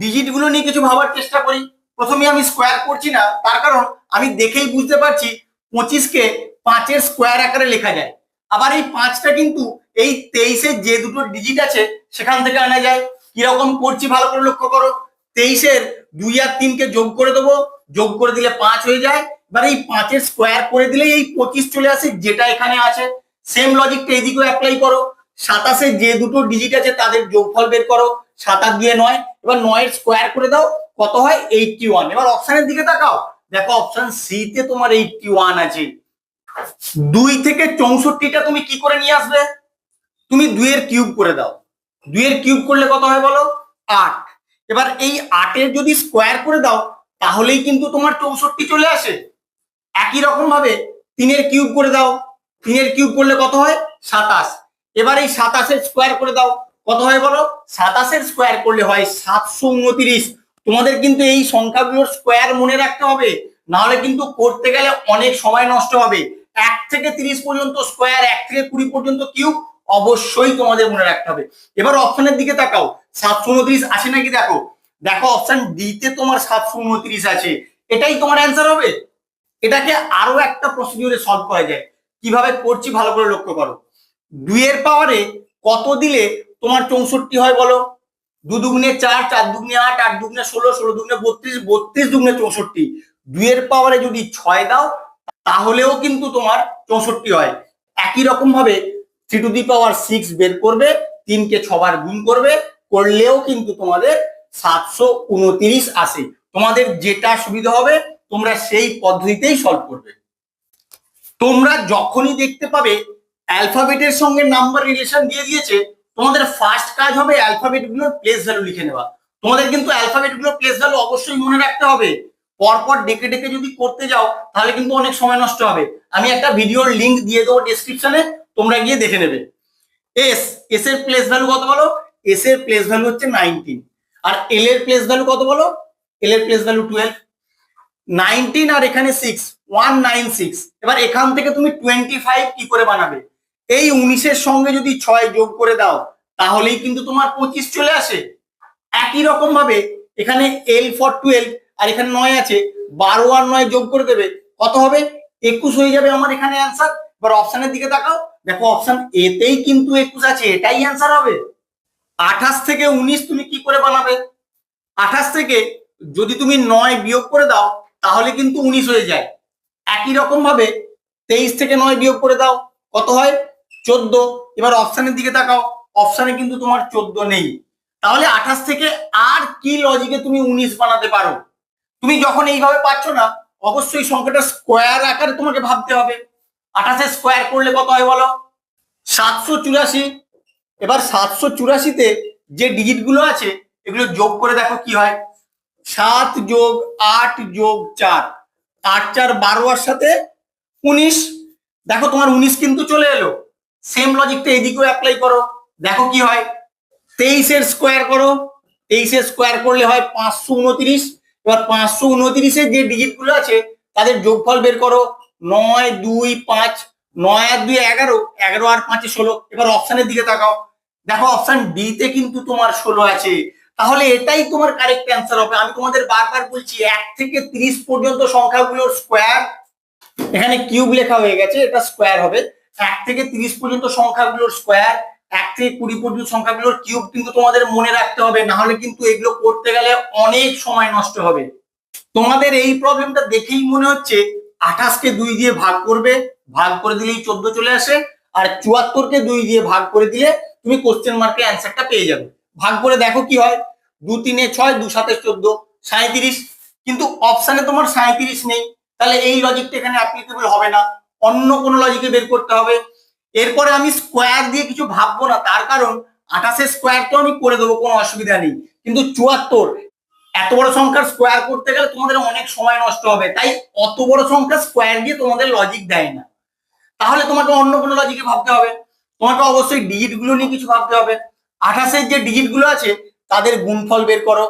ডিজিট গুলো নিয়ে কিছু ভাবার চেষ্টা করি। প্রথমে আমি স্কোয়ার করছি না, তার কারণ আমি দেখেই বুঝতে পারছি 25কে 5-এর স্কোয়ার আকারে লেখা যায়। আবার এই 5টা কিন্তু এই 23-এর যে দুটো ডিজিট আছে সেখান থেকে আনা যায়। কিরকম করছি ভালো করে লক্ষ্য করো। 23-এর 2 আর 3-কে যোগ করে দেবো, যোগ করে দিলে 5 হয়ে যায়। এবার এই 5-এর স্কোয়ার করে দিলে এই 25 চলে আসে, যেটা এখানে আছে। সেম লজিকটা এদিকেও অ্যাপ্লাই করো। 27-এর যে দুটো ডিজিট আছে তাদের যোগফল বের করো, 7 আর 2 9। এবার 9-এর স্কোয়ার করে দাও, কত হয়? 81। এবার অপশনের দিকে তাকাও, দেখো অপশন সি তে তোমার 81 আছে। 2 থেকে 64টা তুমি কি করে নিয়ে আসবে? তুমি 2 এর কিউব করে দাও, 2 এর কিউব করলে কত হয় বলো? 8। এবার এই 8-এর যদি স্কোয়ার করে দাও তাহলেই কিন্তু তোমার 64 চলে আসে। একই রকম ভাবে 3-এর কিউব করে দাও, 3-এর কিউব করলে কত হয়? 27। এবার এই 27-এর স্কোয়ার করে দাও, কত হয় বলো? 27-এর স্কোয়ার করলে হয় 729। তোমাদের কিন্তু এই সংখ্যাগুলোর স্কোয়ার মনে রাখতে হবে, না হলে কিন্তু করতে গেলে অনেক সময় নষ্ট হবে। 1 থেকে 30 পর্যন্ত স্কোয়ার, 1 থেকে 20 পর্যন্ত কিউব অবশ্যই তোমাদের মনে রাখতে হবে। এবার অপশনের দিকে তাকাও, 729 আছে নাকি দেখো। দেখো অপশন ডি তে তোমার 729 আছে, এটাই তোমার অ্যান্সার হবে। এটাকে আরো একটা প্রসিডিউরে সলভ করা যায়, কিভাবে করছি ভালো করে লক্ষ্য করো। 2 এর পাওয়ারে কত দিলে তোমার 64 হয় বলো? দু দুগুণে চার, চার দুগুণে আট, আট দুগুণে ষোলো, ষোলো দুগুণে বত্রিশ, বত্রিশ দুগুণে চৌষট্টি। দুইয়ের পাওয়ারে যদি 6 দাও তাহলেও কিন্তু তোমার 64 হয়। একই রকম ভাবে 3 টু দি পাওয়ার 6 বের করবে, 3 কে 6 বার গুণ করবে, করলেও কিন্তু তোমাদের 729 আসে। তোমাদের যেটা সুবিধা হবে তোমরা সেই পদ্ধতিতেই সলভ করবে। তোমরা যখনই দেখতে পাবে অ্যালফাবেটের সঙ্গে নাম্বার রিলেশন দিয়ে দিয়েছে, তোমাদের ফার্স্ট কাজ হবে অ্যালফাবেট গুলোর প্লেস ভ্যালু লিখে নেওয়া। তোমাদের কিন্তু অ্যালফাবেট গুলোর প্লেস ভ্যালু অবশ্যই মনে রাখতে হবে। পরপর ডেকে ডেকে যদি করতে যাও তাহলে কিন্তু অনেক সময় নষ্ট হবে। আমি একটা ভিডিওর লিংক দিয়ে দেবো ডেসক্রিপশনে, তোমরা গিয়ে দেখে নেবে। এস এর প্লেস ভ্যালু কত বলো? এস এর প্লেস ভ্যালু হচ্ছে 19। আর এল এর প্লেস ভ্যালু কত বলো? এল এর প্লেস ভ্যালু 12। 19 আর এখানে 6, 196। এবার এখান থেকে তুমি 25 কি করে বানাবে? এই 19-এর সঙ্গে যদি 6 যোগ করে দাও তাহলেই কিন্তু তোমার 25 চলে আসে। একই রকম ভাবে এখানে এল ফর 12 আর এখানে 9 আছে, 12 আর 9 যোগ করে দেবে, কত হবে? 21 হয়ে যাবে আমার এখানে অ্যান্সার। এবার অপশনের দিকে তাকাও, দেখো অপশন এতেই কিন্তু 21 আছে, এটাই অ্যান্সার হবে। 28 থেকে 19 তুমি কি করে বানাবে? 28 থেকে যদি তুমি 9 বিয়োগ করে দাও তাহলে কিন্তু 19 হয়ে যায়। একই রকম ভাবে 23 থেকে 9 বিয়োগ করে দাও, কত হয়? 14। এবার অপশনের দিকে তাকাও, অপশনে কিন্তু তোমার 14 নেই। তাহলে 28 থেকে আর কি লজিকে তুমি 19 বানাতে পারো? তুমি যখন এইভাবে পাচ্ছ না, অবশ্যই সংখ্যাটা স্কোয়ার আকারে তোমাকে ভাবতে হবে। 28 স্কোয়ার করলে কত হয় বলো? 784। এবার 784-তে যে ডিজিট গুলো আছে এগুলো যোগ করে দেখো কি হয়। 7 যোগ 8 যোগ 4, 8 4 12 আর সাথে 19। দেখো তোমার 19 কিন্তু চলে এলো। সেম লজিকটা এদিকেও অ্যাপ্লাই করো, দেখো কি হয়। 23-এর স্কোয়ার করো, 23-এর স্কোয়ার করলে হয় 529। এবার 529-এর যে ডিজিট গুলো আছে তাদের যোগফল বের করো। 9 2 5, 9 আর 2 11, 11 আর 5 16। এবার অপশনের দিকে তাকাও, দেখো অপশন ডি তে কিন্তু তোমার 16 আছে। তাহলে এটাই তোমার কারেক্ট অ্যান্সার হবে। আমি তোমাদের বারবার বলছি 1 থেকে 30 পর্যন্ত সংখ্যাগুলোর স্কোয়ার, এখানে কিউব লেখা হয়ে গেছে, এটা স্কোয়ার হবে। 1 থেকে 30 পর্যন্ত সংখ্যাগুলোর স্কোয়ার, 1 থেকে 20 পর্যন্ত সংখ্যাগুলোর কিউব কিন্তু তোমাদের মনে রাখতে হবে, না হলে কিন্তু এগুলো করতে গেলে অনেক সময় নষ্ট হবে। তোমাদের এই প্রবলেমটা দেখেই মনে হচ্ছে 28-কে 2 দিয়ে ভাগ করবে, ভাগ করে দিলেই 14 চলে আসে। আর 74-কে 2 দিয়ে ভাগ করে দিলে তুমি কোশ্চেন মার্কের অ্যান্সারটা পেয়ে যাবে। ভাগ করে দেখো কি হয়। 2 3 6, 2 7 14, 37। কিন্তু অপশনে তোমার 37 নেই, তাহলে এই লজিকটা এখানে অ্যাপ্লিকেবল হবে না, অন্য কোনো লজিকে বের করতে হবে। এরপরে আমি স্কোয়ার দিয়ে কিছু ভাববো না, তার কারণ 28-এর স্কোয়ার তো আমি করে দেবো, কোনো অসুবিধা নেই। কিন্তু 74 এত বড় সংখ্যার স্কোয়ার করতে গেলে তোমাদের অনেক সময় নষ্ট হবে, তাই অত বড় সংখ্যা স্কোয়ার দিয়ে তোমাদের লজিক দেয় না। তাহলে তোমাকে অন্য কোনো লজিকে ভাবতে হবে, তোমাকে অবশ্যই ডিজিট গুলো নিয়ে কিছু ভাবতে হবে। 28-এর যে ডিজিট গুলো আছে তাদের গুণফল বের করো।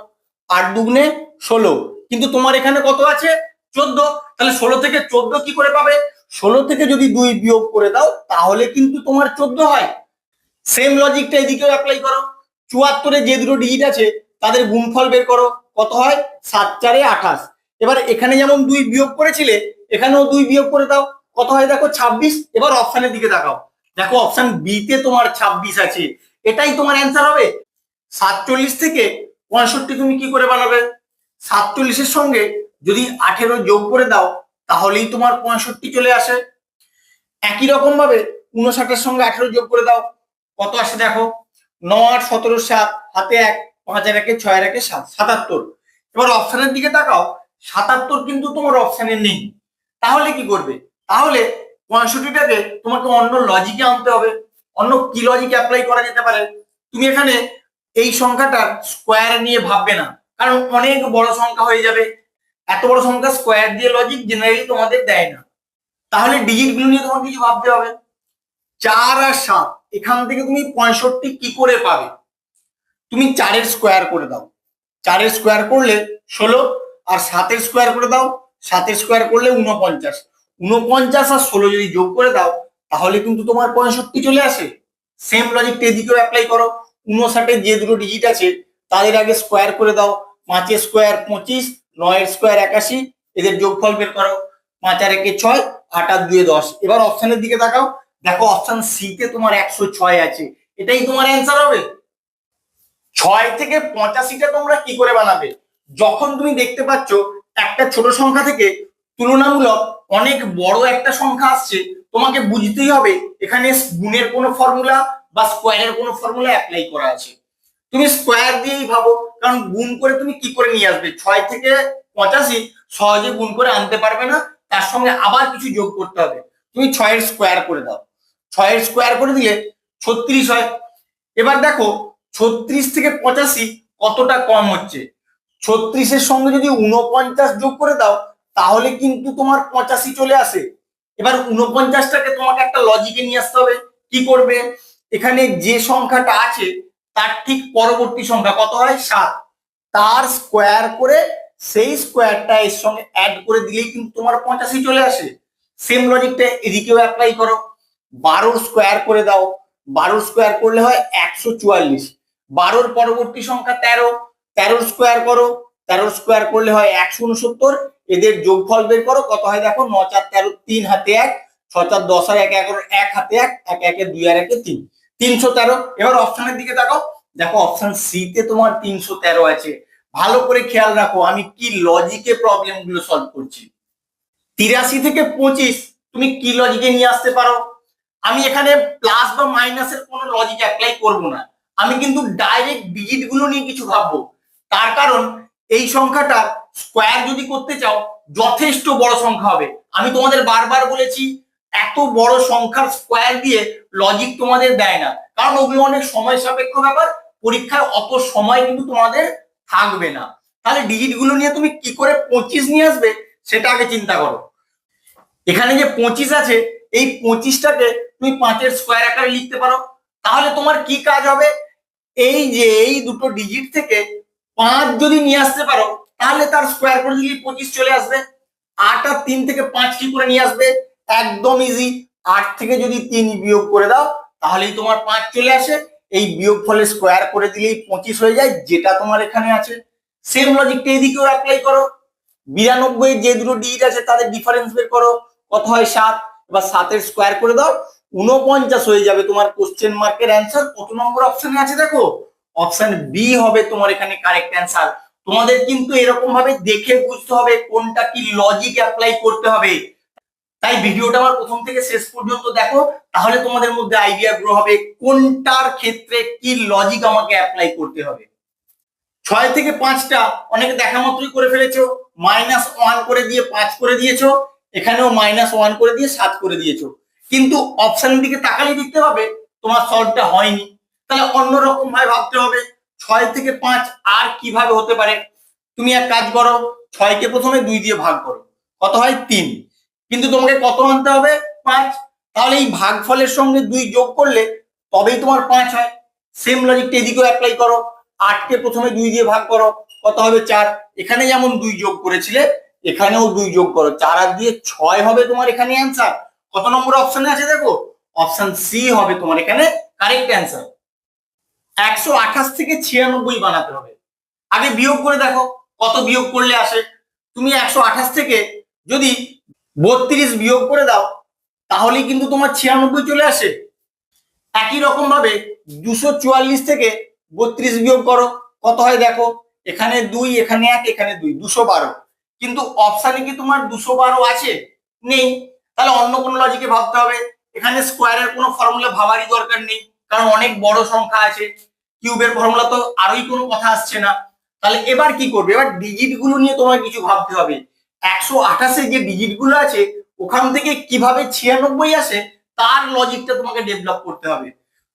8 দুগুণে 16, কিন্তু তোমার এখানে কত আছে? 14। তাহলে 16 থেকে 14 কি করে পাবে? 16 থেকে যদি 2 বিয়োগ করে দাও তাহলে কিন্তু তোমার 14 হয়। সেম লজিকটা এদিকেও অ্যাপ্লাই করো। 74-এ যে দুটো ডিজিট আছে তাদের গুণফল বের করো, কত হয়? 7 4 28। এবার এখানে যেমন 2 বিয়োগ করেছিলে এখানেও 2 বিয়োগ করে দাও, কত হয় দেখো? 26। এবার অপশনের দিকে তাকাও, দেখো অপশন বি তে তোমার 26 আছে, এটাই তোমার অ্যান্সার হবে। 47 থেকে 65 তুমি কি করে বানাবে? 47-এর সঙ্গে যদি 18 যোগ করে দাও তাহলেই তোমার 65 চলে আসে। একই রকম ভাবে 59-এর সঙ্গে 18 যোগ করে দাও, কত আসে দেখো? 9 8 17 7, হাতে 1, 5 আর 1 6 আর 1 7, 77। এবার অপশনের দিকে তাকাও, 77 কিন্তু তোমার অপশনে নেই। তাহলে কি করবে? তাহলে 65-টাকে তোমাকে অন্য লজিকে আনতে হবে। অন্য কি লজিক অ্যাপ্লাই করা যেতে পারে? তুমি এখানে এই সংখ্যাটার স্কোয়ার নিয়ে ভাববে না, কারণ অনেক বড় সংখ্যা হয়ে যাবে। এত বড় সংখ্যা স্কোয়ার দিয়ে লজিক জেনারেলি তোমাদের দেয় না। তাহলে ডিজিট গুলো নিয়ে তোমাকে কিছু ভাবতে হবে। 4 আর 7, এখান থেকে তুমি 65 কি করে পাবে? তুমি 4-এর স্কোয়ার করে দাও, 4-এর স্কোয়ার করলে 16, আর 7-এর স্কোয়ার করে দাও, 7-এর স্কোয়ার করলে 49। 49 আর 16 যদি যোগ করে দাও তাহলে কিন্তু তোমার 65 চলে আসে। সেম লজিকটা এদিকেও অ্যাপ্লাই করো। 59-এর যে দুটো ডিজিট আছে তাদের আগে স্কোয়ার করে দাও। 5-এর স্কোয়ার 25, 9-এর স্কোয়ার 81, এদের যোগফল বের করো। 5 আর 1 6, 8 আর 2 10। এবার অপশনের দিকে তাকাও, দেখো অপশন সি তে তোমার 106 আছে, এটাই তোমার অ্যান্সার হবে। 6 থেকে 85টা তোমরা কি করে বানাবে? যখন তুমি দেখতে পাচ্ছ একটা ছোট সংখ্যা থেকে তুলনামূলক অনেক বড় একটা সংখ্যা আসছে, তোমাকে বুঝতেই হবে এখানে গুণের কোনো ফর্মুলা বা স্কোয়ারের কোনো ফর্মুলা অ্যাপ্লাই করা আছে। তুমি স্কোয়ার দিয়েই ভাবো, কারণ গুণ করে তুমি কি করে নিয়ে আসবে? 6 থেকে 85 সহজে গুণ করে আনতে পারবে না, তার সঙ্গে আবার কিছু যোগ করতে হবে। তুমি 6-এর স্কোয়ার করে দাও, 6-এর স্কোয়ার করে দিলে 36 হয়। এবার দেখো 36 থেকে 85 কতটা কম হচ্ছে। 36-এর সঙ্গে যদি 49 যোগ করে দাও তাহলে কিন্তু তোমার 85 চলে আসে। এবার 49টাকে তোমাকে একটা লজিকে নিয়ে আসতে হবে। কি করবে? এখানে যে সংখ্যাটা আছে তার ঠিক পরবর্তী সংখ্যা কত হয়? 7, তার স্কোয়ার করে সেই স্কোয়ারটা এর সঙ্গে অ্যাড করে দিলেই কিন্তু তোমার 85 চলে আসে। সেম লজিকটা এদিকেও অ্যাপ্লাই করো। 12 স্কোয়ার করে দাও, 12 স্কোয়ার করলে হয় 144। 12-র পরবর্তী সংখ্যা 13, 13 স্কোয়ার করো, 13 স্কোয়ার করলে হয় 169। এদের যোগফল বের করো, কত হয় দেখো? 9 4 13, 3 হাতে 1, 6 4 10 আর 1 11, 1 হাতে 1, 1 1 2 আর 1 3, 313। এবার অপশনের দিকে তাকাও, দেখো অপশন সি তে তোমার 313 আছে। ভালো করে খেয়াল রাখো আমি কি লজিকে প্রবলেম গুলো সলভ করছি। 83 থেকে 25 তুমি কি লজিকে নিয়ে আসতে পারো? আমি এখানে প্লাস বা মাইনাসের কোনো লজিক অ্যাপ্লাই করব না, আমি কিন্তু ডাইরেক্ট ডিজিট গুলো নিয়ে কিছু ভাববো। তার কারণ এই সংখ্যাটার স্কোয়ার যদি করতে চাও যথেষ্ট বড় সংখ্যা হবে। আমি তোমাদের বারবার বলেছি এত বড় সংখ্যার স্কোয়ার দিয়ে লজিক তোমাদের দেয় না, কারণ ওগুলো অনেক সময় সাপেক্ষ ব্যাপার, পরীক্ষায় অত সময় কিন্তু তোমাদের থাকবে না। তাহলে ডিজিট গুলো নিয়ে তুমি কি করে 25 নিয়ে আসবে সেটা আগে চিন্তা করো। এখানে যে 25 আছে এই 25টাকে তুমি 5-এর স্কোয়ার আকারে লিখতে পারো। তাহলে তোমার কি কাজ হবে? এই যে এই দুটো ডিজিট থেকে 5 যদি নিয়ে আসতে পারো তাহলে তার স্কোয়ার করে দিলে 25 চলে আসবে। 8 আর 3 থেকে 5 কি করে নিয়ে আসবে? একদম ইজি। 8 থেকে যদি 3 বিয়োগ করে দাও তাহলেই তোমার 5 চলে আসে। এই বিয়োগ ফলে স্কোয়ার করে দিলেই 25 হয়ে যায়, যেটা তোমার এখানে আছে। সেম লজিকটা এদিকেও অ্যাপ্লাই করো। 92 যে দুটো ডিজিট আছে তাদের ডিফারেন্স বের করো, কত হয়? 7। এবার 7-এর স্কোয়ার করে দাও, 49 হয়ে যাবে তোমার কোশ্চেন মার্কের অ্যান্সার। কত নম্বর অপশনে আছে দেখো? অপশন বি হবে তোমার এখানে কারেক্ট অ্যান্সার। তোমাদের কিন্তু এরকম ভাবে দেখে বুঝতে হবে কোনটা কি লজিক অ্যাপ্লাই করতে হবে। তাই ভিডিওটা আমার প্রথম থেকে শেষ পর্যন্ত দেখো, তাহলে তোমাদের মধ্যে আইডিয়া গ্রো হবে কোনটার ক্ষেত্রে কি লজিক আমাকে অ্যাপ্লাই করতে হবে। 6 থেকে 5টা অনেকে দেখা মাত্রই করে ফেলেছো, -1 করে দিয়ে 5 করে দিয়েছো, এখানেও -1 করে দিয়ে 7 করে দিয়েছো, কিন্তু অপশনের দিকে তাকালে দেখতে পাবে তোমার সলভটা হয়নি। তাহলে অন্যরকম ভাবে ভাবতে হবে 6 থেকে 5 আর কিভাবে হতে পারে। তুমি এক কাজ করো, 6কে প্রথমে 2 দিয়ে ভাগ করো, কত হয়? 3। কিন্তু তোমাকে কত আনতে হবে? 5। তাহলে এই ভাগফলের সঙ্গে 2 যোগ করলে তবেই তোমার 5 হয়। সেম লজিকটা এদিকেও অ্যাপ্লাই করো। 8কে প্রথমে 2 দিয়ে ভাগ করো, কত হবে? 4। এখানে যেমন 2 যোগ করেছিলে এখানেও 2 যোগ করো, 4 আর দিয়ে 6 হবে তোমার এখানে অ্যান্সার। কত নম্বর অপশনে আছে দেখো? অপশন সি হবে তোমার এখানে কারেক্ট অ্যান্সার। 128 থেকে 96 বানাতে হবে। আগে বিয়োগ করে দেখো কত বিয়োগ করলে আসে। তুমি 128 থেকে যদি 32 বিয়োগ করে দাও তাহলেই কিন্তু তোমার 96 চলে আসে। একই রকম ভাবে 244 থেকে 32 বিয়োগ করো, কত হয় দেখো? এখানে 2, এখানে 1, এখানে 2, 212। কিন্তু অপশানে কি তোমার 212 আছে? নেই। তাহলে অন্য কোনো লজিকে ভাবতে হবে। এখানে স্কোয়ারের কোনো ফর্মুলা ভাবারই দরকার নেই, কারণ অনেক বড় সংখ্যা আছে। কিউবের ফর্মুলা তো আরোই কোনো কথা আসছে না। তাহলে এবার কি করবে? এবার ডিজিট গুলো নিয়ে তোমার কিছু ভাবতে হবে। 128 যে ডিজিট গুলো আছে ওখান থেকে কিভাবে 96 আসে তার লজিকটা তোমাকে ডেভেলপ করতে হবে।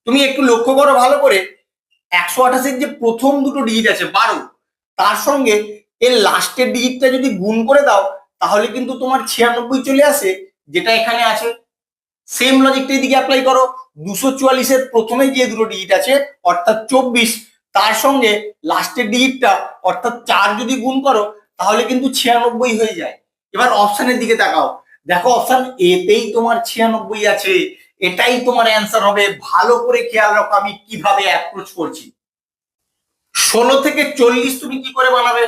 তুমি একটু লক্ষ্য করো ভালো করে, 128 যে প্রথম দুটো ডিজিট আছে 12, তার সঙ্গে এর লাস্টের ডিজিটটা যদি গুণ করে দাও তাহলে কিন্তু তোমার 96 চলে আসে, যেটা এখানে আছে। সেম লজিকটা এদিকে অ্যাপ্লাই করো। 244-এর প্রথমে যে দুটো ডিজিট আছে অর্থাৎ 24, তার সঙ্গে লাস্টের ডিজিটটা অর্থাৎ 4 যদি গুণ করো তাহলে কিন্তু 96 হয়ে যায়। এবার অপশনের দিকে তাকাও, দেখো অপশন এতেই তোমার 96 আছে, এটাই তোমার অ্যান্সার হবে। ভালো করে খেয়াল রাখো আমি কিভাবে অ্যাপ্রোচ করছি। 16 থেকে 40 তুমি কি করে বানাবে?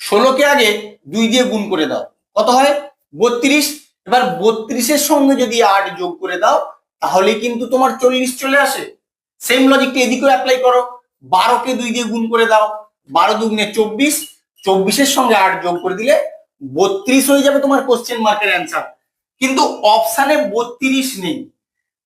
16কে আগে 2 দিয়ে গুণ করে দাও, কত হয়? 32। এবার 32-এর সঙ্গে যদি 8 যোগ করে দাও তাহলে কিন্তু তোমার 40 চলে আসে। সেম লজিকটা এদিকেও অ্যাপ্লাই করো। 12কে 2 দিয়ে গুণ করে দাও, 12 দুগুণে 24, 24-এর সঙ্গে 8 যোগ করে দিলে 32 হয়ে যাবে তোমার কোশ্চেন মার্কের অ্যান্সার। কিন্তু অপশানে 32 নেই,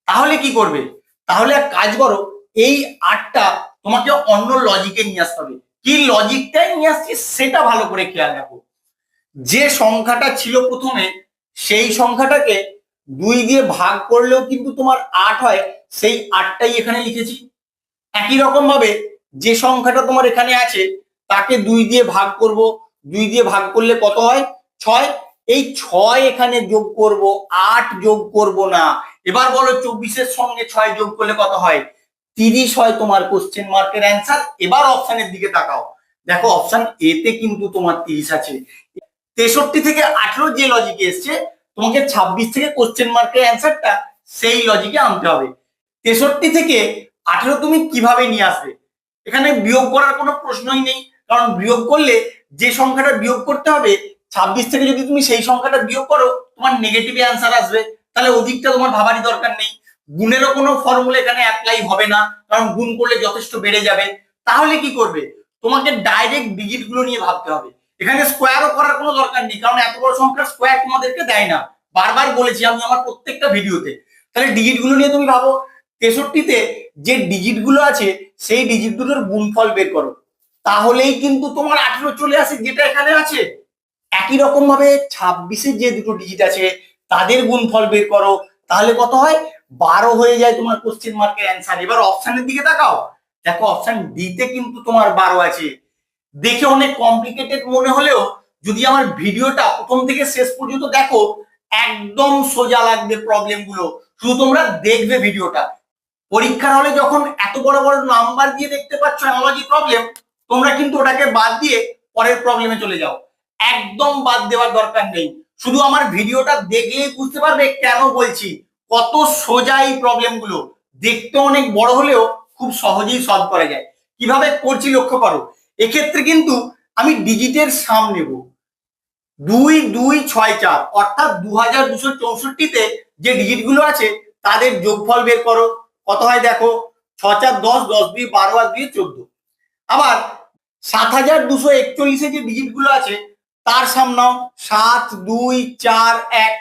তাহলে কি করবে? তাহলে এক কাজ করো, এই 8টা তোমাকে অন্য লজিকে নিয়ে আসতে হবে। কি লজিকটাই নিয়ে আসছি সেটা ভালো করে খেয়াল রাখো। যে সংখ্যাটা ছিল প্রথমে সেই সংখ্যাটাকে 2 দিয়ে ভাগ করলেও কিন্তু তোমার 8 হয়, সেই 8টাই এখানে লিখেছি। একই রকম ভাবে যে সংখ্যাটা তোমার এখানে আছে তাকে 2 দিয়ে ভাগ করব, 2 দিয়ে ভাগ করলে কত হয়? 6। এই 6 এখানে যোগ করব, 8 যোগ করব না। এবার বলো 24-এর সঙ্গে 6 যোগ করলে কত হয়? 30 হয় তোমার কোশ্চেন মার্কের অ্যান্সার। এবার অপশনের দিকে তাকাও, দেখো অপশন এ তে কিন্তু তোমার 30 আছে। 63 থেকে 18 যে লজিকে এসছে, তোমাকে 26 থেকে কোশ্চেন মার্কের অ্যান্সারটা সেই লজিকে আনতে হবে। 63 থেকে 18 তুমি কিভাবে নিয়ে আসবে? এখানে বিয়োগ করার কোনো প্রশ্নই নেই, কারণ বিয়োগ করলে যে সংখ্যাটা বিয়োগ করতে হবে 26 থেকে যদি তুমি সেই সংখ্যাটা বিয়োগ করো তোমার নেগেটিভ অ্যান্সার আসবে, তাহলে ওদিকটা তোমার ভাবারই দরকার নেই। গুণেরও কোনো ফর্মুলা এখানে অ্যাপ্লাই হবে না, কারণ গুণ করলে যথেষ্ট বেড়ে যাবে। তাহলে কি করবে? তোমাকে ডাইরেক্ট ডিজিট গুলো নিয়ে ভাবতে হবে। এখানে স্কোয়ারও করার কোনো দরকার নেই, কারণ এত বড় সংখ্যার স্কোয়ার তোমাদেরকে দেয় না, বারবার বলেছি আমি আমার প্রত্যেকটা ভিডিওতে। তাহলে ডিজিট গুলো নিয়ে তুমি ভাবো। 63-তে যে ডিজিট গুলো আছে সেই ডিজিট গুলোর গুণফল বের করো, তাহলেই কিন্তু তোমার 18 চলে আসে যেটা এখানে আছে। একই রকম ভাবে 26-এর যে দুটো ডিজিট আছে তাদের গুণফল বের করো, তাহলে কত হয়? 12 হয়ে যায় তোমার কোশ্চেন মার্কের অ্যান্সার। এবার অপশনের দিকে তাকাও, দেখো অপশন ডি তে কিন্তু তোমার 12 আছে। দেখে অনেক কমপ্লিকেটেড মনে হলেও যদি আমার ভিডিওটা প্রথম থেকে শেষ পর্যন্ত দেখো একদম সোজা লাগবে প্রবলেম গুলো, শুধু তোমরা দেখবে ভিডিওটা। পরীক্ষার হলে যখন এত বড় বড় নাম্বার দিয়ে দেখতে পাচ্ছ অ্যানালজি প্রবলেম, তোমরা কিন্তু ওটাকে বাদ দিয়ে পরের প্রবলেমে চলে যাও। একদম বাদ দেওয়ার দরকার নেই, শুধু আমার ভিডিওটা দেখলেই বুঝতে পারবে কেন বলছি। কত সোজা এই প্রবলেম গুলো, দেখতে অনেক বড় হলেও খুব সহজেই সলভ করা যায়। কিভাবে করছি লক্ষ্য করো। এক্ষেত্রে কিন্তু আমি ডিজিটের সাম নেব, 2264, অর্থাৎ 2264-তে যে ডিজিট গুলো আছে তাদের যোগফল বের করো। কত হয় দেখো, 6 4 10, 10 2 12 আর 2 14। আবার 7241-এ যে ডিজিট গুলো আছে তার সাম নাও, 7 2 4 1,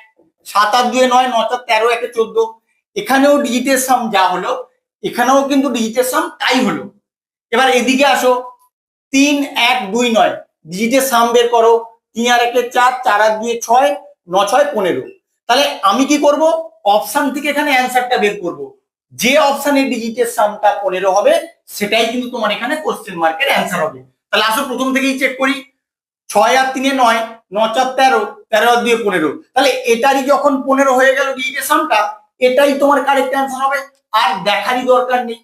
7 আর 2 9, 9 4 13, 1 14। এখানেও ডিজিটের সাম যা হলো এখানেও কিন্তু ডিজিটের সাম তাই হলো। এবার এদিকে আসো, 3 1 2 9 ডিজিটের সাম বের করো, 3 আর 1 4, 4 আর 2 6, 9 6 15। তাহলে আমি কি করব? অপশন থেকে এখানে অ্যান্সারটা বের করব। যে অপশনের ডিজিটের সামটা 15 হবে সেটাই কিন্তু তোমার এখানে কোশ্চেন মার্কের অ্যান্সার হবে। তাহলে আসো প্রথম থেকেই চেক করি, 6 আর 3 9, 9 4 13, 13 আর 2 15। তাহলে এটারই যখন 15 হয়ে গেল ডিজিটের সামটা, এটাই তোমার কারেক্ট অ্যান্সার হবে, আর দেখারই দরকার নেই।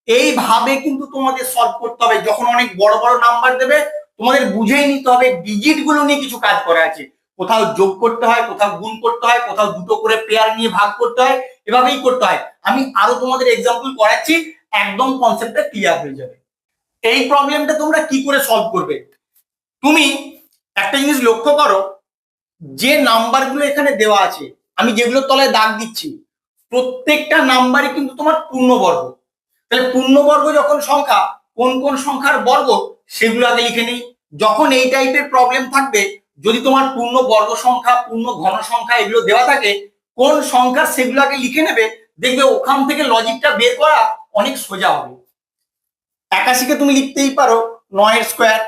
এইভাবে কিন্তু তোমাদের সলভ করতে হবে। যখন অনেক বড় বড় নাম্বার দেবে তোমাদের বুঝেই নিতে হবে ডিজিট গুলো নিয়ে কিছু কাজ করা আছে। কোথাও যোগ করতে হয়, কোথাও গুণ করতে হয়, কোথাও দুটো করে পেয়ার নিয়ে ভাগ করতে হয়, এভাবেই করতে হয়। আমি আরো তোমাদের এক্সাম্পল করাচ্ছি, একদম কনসেপ্টটা ক্লিয়ার হয়ে যাবে। এই প্রবলেমটা তোমরা কি করে সলভ করবে? তুমি একটা জিনিস লক্ষ্য করো, যে নাম্বারগুলো এখানে দেওয়া আছে আমি যেগুলো তলায় দাগ দিচ্ছি প্রত্যেকটা নাম্বারই কিন্তু তোমার পূর্ণবর্গ। তাহলে পূর্ণবর্গ যখন সংখ্যা, কোন কোন সংখ্যার বর্গ সেগুলো আগে লিখে নেই। যখন এই টাইপের প্রবলেম থাকবে, যদি তোমার পূর্ণ বর্গ সংখ্যা, পূর্ণ ঘন সংখ্যা এগুলো দেওয়া থাকে, কোন সংখ্যা সেগুলো আগে লিখে নেবে, দেখবে ওখান থেকে লজিকটা বের করা অনেক সোজা হবে। 81-কে তুমি লিখতেই পারো 9 স্কোয়ার,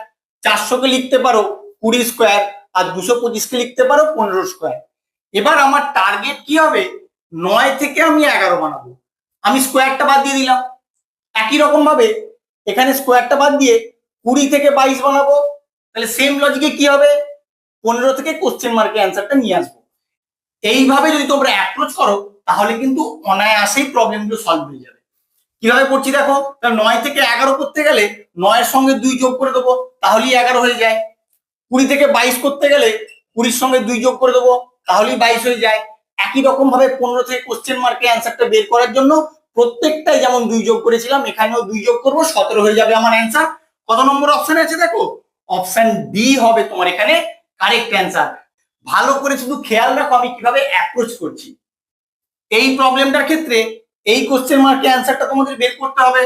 400-কে লিখতে পারো 20 স্কোয়ার, আর 225-কে লিখতে পারো 15 স্কোয়ার। এবার আমার টার্গেট কি হবে? 9 থেকে আমি 11 বানাবো, আমি স্কোয়ারটা বাদ দিয়ে দিলাম। একই রকম ভাবে এখানে স্কোয়ারটা বাদ দিয়ে 20 থেকে 22 বানাবো, তাহলে সেম লজিকে কি হবে? 15 থেকে কোশ্চেন মার্কের অ্যান্সারটা নিয়ে আসবো। এইভাবে যদি তোমরা অ্যাপ্রোচ করো তাহলে কিন্তু অনায়াসেই প্রবলেমগুলো সলভ হয়ে যাবে। কিভাবে করছি দেখো, 9 থেকে 11 করতে গেলে 9-এর সঙ্গে 2 যোগ করে দেবো, তাহলেই 11 হয়ে যায়। 20 থেকে 22 করতে গেলে 20-র সঙ্গে 2 যোগ করে দেবো, তাহলেই 22 হয়ে যায়। একই রকম ভাবে 15 থেকে কোশ্চেন মার্কের অ্যান্সারটা বের করার জন্য প্রত্যেকটাই যেমন 2 যোগ করেছিলাম এখানেও 2 যোগ করবো, 17 হয়ে যাবে আমার অ্যান্সার। কত নম্বর অপশন আছে দেখো, অপশন ডি হবে তোমার এখানে কারেক্ট অ্যান্সার। ভালো করে শুধু খেয়াল রাখো আমি কিভাবে অ্যাপ্রোচ করছি। এই প্রবলেমটার ক্ষেত্রে এই কোশ্চেন মার্কের অ্যান্সারটা তোমাদের বের করতে হবে।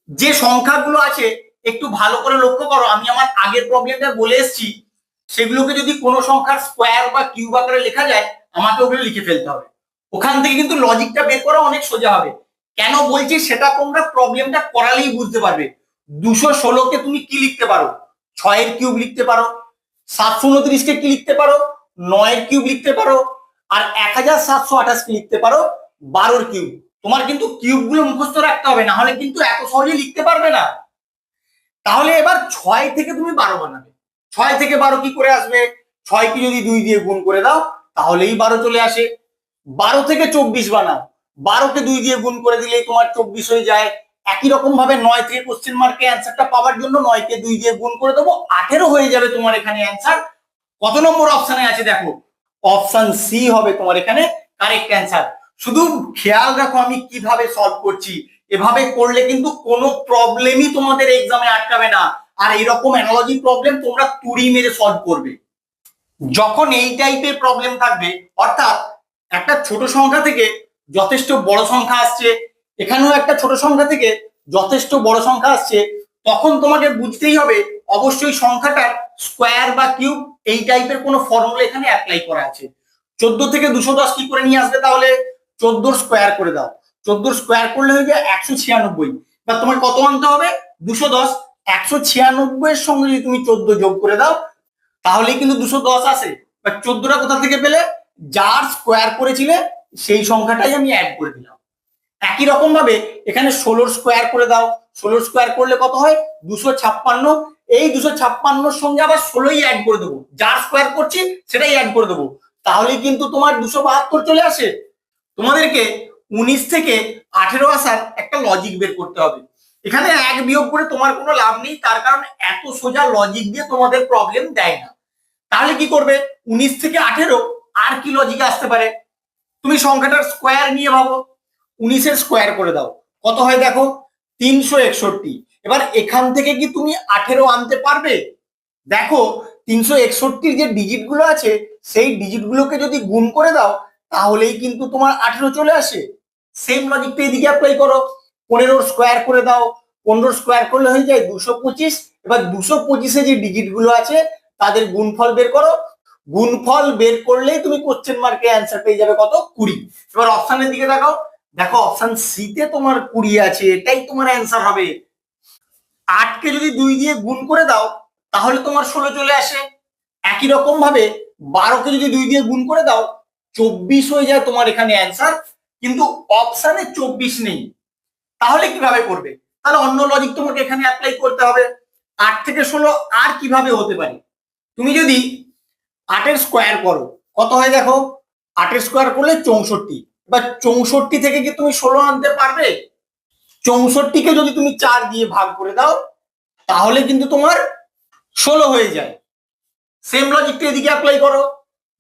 যে সংখ্যাগুলো আছে একটু ভালো করে লক্ষ্য করো, আমি আমার আগের প্রবলেমটা বলে এসেছি, সেগুলোকে যদি কোনো সংখ্যার স্কোয়ার বা কিউব আকারে লেখা যায় আমাকে ওগুলো লিখে ফেলতে হবে। ওখান থেকে কিন্তু লজিকটা বের করা অনেক সোজা হবে। কেন বলছি সেটা তোমরা প্রবলেমটা করালেই বুঝতে পারবে। 216কে তুমি কি লিখতে পারো? 6 এর কিউব লিখতে পারো। 729কে কি লিখতে পারো? 9 এর কিউব লিখতে পারো। আর 1728 কে লিখতে পারো 12 এর কিউব। তোমার কিন্তু কিউব গুলো মুখস্থ রাখতে হবে, না হলে কিন্তু এত সহজে লিখতে পারবে না। তাহলে এবার 6 থেকে তুমি 12 বানাবে। 6 থেকে 12 কি করে আসবে? 6 কে যদি 2 দিয়ে গুণ করে দাও তাহলেই 12 চলে আসে। 12 থেকে 24 বানাও, 12 কে 2 দিয়ে গুণ করে দিলেই তোমার 24 হয়ে যায়। একই রকম ভাবে 9 থেকে কোশ্চেন মার্কে অ্যান্সারটা পাওয়ার জন্য 9 কে 2 দিয়ে গুণ করে দেবো, 18 হয়ে যাবে তোমার এখানে অ্যান্সার। কত নম্বর অপশনে আছে দেখো? অপশন সি হবে তোমার এখানে কারেক্ট অ্যান্সার। শুধু খেয়াল রাখো আমি কিভাবে সলভ করছি। এভাবে করলে কিন্তু কোনো প্রবলেমই তোমাদের এক্সামে আটকাবে না। আর এইরকম অ্যানালজি প্রবলেম তোমরা তুড়ি মেরে সলভ করবে। যখন এই টাইপের প্রবলেম থাকবে, অর্থাৎ একটা ছোট সংখ্যা থেকে যথেষ্ট বড় সংখ্যা আসছে, এখানেও একটা ছোট সংখ্যা থেকে যথেষ্ট বড় সংখ্যা আসছে, তখন তোমাকে বুঝতেই হবে অবশ্যই সংখ্যাটার স্কোয়ার বা কিউব এই টাইপের কোনো ফর্মুলা এখানে অ্যাপ্লাই করা আছে। 14 থেকে 210 কি করে নিয়ে আসবে? তাহলে 14 স্কোয়ার করে দাও। 14 স্কোয়ার করলে হয়ে যায় 196। বা তোমার কত আনতে হবে? 210। 196 এর সঙ্গে যদি তুমি 14 যোগ করে দাও তাহলেই কিন্তু 210 আসে। বা 14টা কোথা থেকে পেলে? যার স্কোয়ার করেছিলে সেই সংখ্যাটাই আমি অ্যাড করে দিলাম। একই রকম ভাবে এখানে 16 স্কোয়ার করে দাও। 16 স্কোয়ার করলে কত হয়? 256। এই 256 সঙ্গে আবার 16ই অ্যাড করে দেবো, যার স্কোয়ার করছি সেটাই অ্যাড করে দেবো, তাহলেই কিন্তু তোমার 272 চলে আসে। তোমাদেরকে 19 থেকে 18 আসার একটা লজিক বের করতে হবে। এখানে এক বিয়োগ করে তোমার কোনো লাভ নেই, তার কারণ এত সোজা লজিক দিয়ে তোমাদের প্রবলেম দেয় না। তাহলে কি করবে? 19 থেকে 18 আর কি লজিকে আসতে পারে? তুমি সংখ্যাটার স্কোয়ার নিয়ে ভাবো। 19 এর স্কোয়ার করে দাও, কত হয় দেখো? 361। এবার এখান থেকে কি তুমি 18 আনতে পারবে? দেখো 361 যে ডিজিট গুলো আছে সেই ডিজিট গুলোকে যদি গুণ করে দাও তাহলেই কিন্তু তোমার 18 চলে আসে। সেম লজিকটা এদিকে অ্যাপ্লাই করো। 15 স্কোয়ার করে দাও। 15 স্কোয়ার করলে হয়ে যায় 225। এবার 225 যে ডিজিট গুলো আছে তাদের গুণফল বের করো। গুণফল বের করলেই তুমি কোশ্চেন মার্কে অ্যান্সার পেয়ে যাবে কত? 20। এবার অপশনের দিকে দেখাও, দেখো অপশন সি তে তোমার 20 আছে, এটাই তোমার অ্যান্সার হবে। 8 কে যদি 2 দিয়ে গুণ করে দাও তাহলে তোমার 16 চলে আসে। একই রকম ভাবে 12 কে যদি 2 দিয়ে গুণ করে দাও 24 হয়ে যায় তোমার এখানে অ্যান্সার। কিন্তু অপশনে 24 নেই, তাহলে কিভাবে করবে? তাহলে অন্য লজিক তোমাকে এখানে অ্যাপ্লাই করতে হবে। 8 থেকে 16 আর কিভাবে হতে পারে? তুমি যদি 8 এর স্কোয়ার করো কত হয় দেখো? 8 এর স্কোয়ার করলে 64। এবার 64 থেকে কি তুমি 16 আনতে পারবে? 64 কে যদি তুমি 4 দিয়ে ভাগ করে দাও তাহলে কিন্তু তোমার 16 হয়ে যায়। সেম লজিকটা এদিকে অ্যাপ্লাই করো।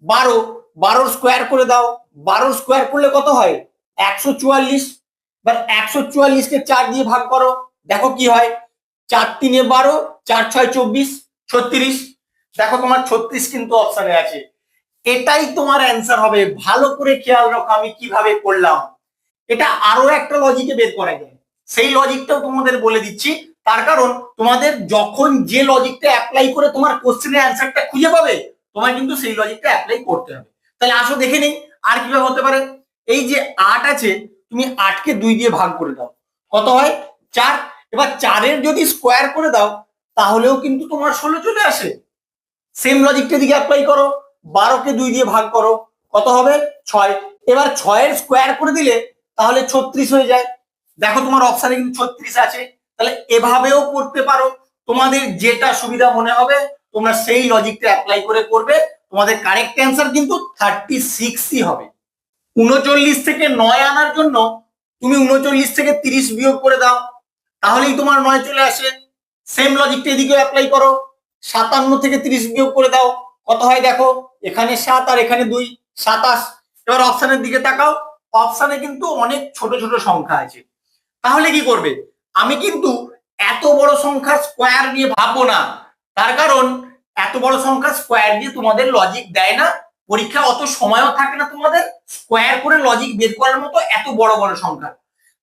12 স্কোয়ার করে দাও। 12 স্কোয়ার করলে কত হয়? 144। এবার 144 কে 4 দিয়ে ভাগ করো, দেখো কি হয়? 4 3 12, 4 6 24, 36। দেখো তোমার 36 কিন্তু অপশনে আছে। এটাই তোমার অ্যান্সার হবে। ভালো করে খেয়াল রাখো আমি কিভাবে করলাম। এটা আরো একটা লজিকে বের করা যায়, সেই লজিকটাও তোমাদের বলে দিচ্ছি। তার কারণ তোমাদের যখন যে লজিকটা অ্যাপ্লাই করে তোমার কোশ্চেনের অ্যান্সারটা খুঁজে পাবে তোমার কিন্তু সেই লজিকটা অ্যাপ্লাই করতে হবে। তাহলে আসো দেখে নেই আর কিভাবে হতে পারে। এই যে 8 আছে, তুমি 8 কে 2 দিয়ে ভাগ করে দাও, কত হয়? 4। এবার 4 এর যদি স্কোয়ার করে দাও তাহলেও কিন্তু তোমার 16 চলে আসে। সেম লজিকটা দিকে অ্যাপ্লাই করো। 12 কে 2 দিয়ে ভাগ করো, কত হবে? 6। এবার 6 এর স্কোয়ার করে দিলে তাহলে 36 হয়ে যায়। দেখো তোমার অপশানে কিন্তু 36 আছে। তাহলে এভাবেও করতে পারো, তোমাদের যেটা সুবিধা মনে হবে তোমরা সেই লজিকটা অ্যাপ্লাই করে করবে। তোমাদের কারেক্ট অ্যান্সার কিন্তু 36ই হবে। 39 থেকে 9 আনার জন্য তুমি 39 থেকে 30 বিয়োগ করে দাও, তাহলেই তোমার 9 চলে আসে। সেম লজিকটা এদিকে অ্যাপ্লাই করো। 57 থেকে 30 বিয়োগ করে দাও, কত হয় দেখো? এখানে 7 আর এখানে 2, 27। এবার অপশনের দিকে তাকাও, অপশনে কিন্তু অনেক ছোট ছোট সংখ্যা আছে। তাহলে কি করবে? আমি কিন্তু এত বড় সংখ্যার স্কোয়ার নিয়ে ভাববো না, তার কারণ এত বড় সংখ্যার স্কোয়ার দিয়ে তোমাদের লজিক দেয় না। পরীক্ষা অত সময়ও থাকে না তোমাদের স্কোয়ার করে লজিক বের করার মতো এত বড় বড় সংখ্যা।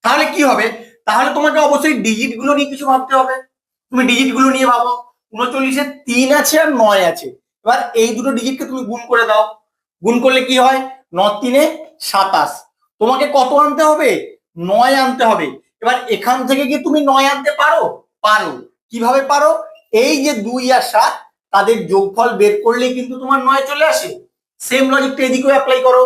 তাহলে কি হবে? তাহলে তোমাকে অবশ্যই ডিজিট গুলো নিয়ে কিছু ভাবতে হবে। তুমি ডিজিট গুলো নিয়ে ভাবো। 39-এ 3 আছে আর 9 আছে। এবার এই দুটো ডিজিটকে তুমি গুণ করে দাও। গুণ করলে কি হয়? 9 3 27। তোমাকে কত আনতে হবে? 9 আনতে হবে। এবার এখান থেকে কি তুমি 9 আনতে পারো? পারো। কিভাবে পারো? এই যে 2 আর 7 তাদের যোগফল বের করলেই কিন্তু তোমার 9 চলে আসে। সেম লজিকটা এদিকেও অ্যাপ্লাই করো।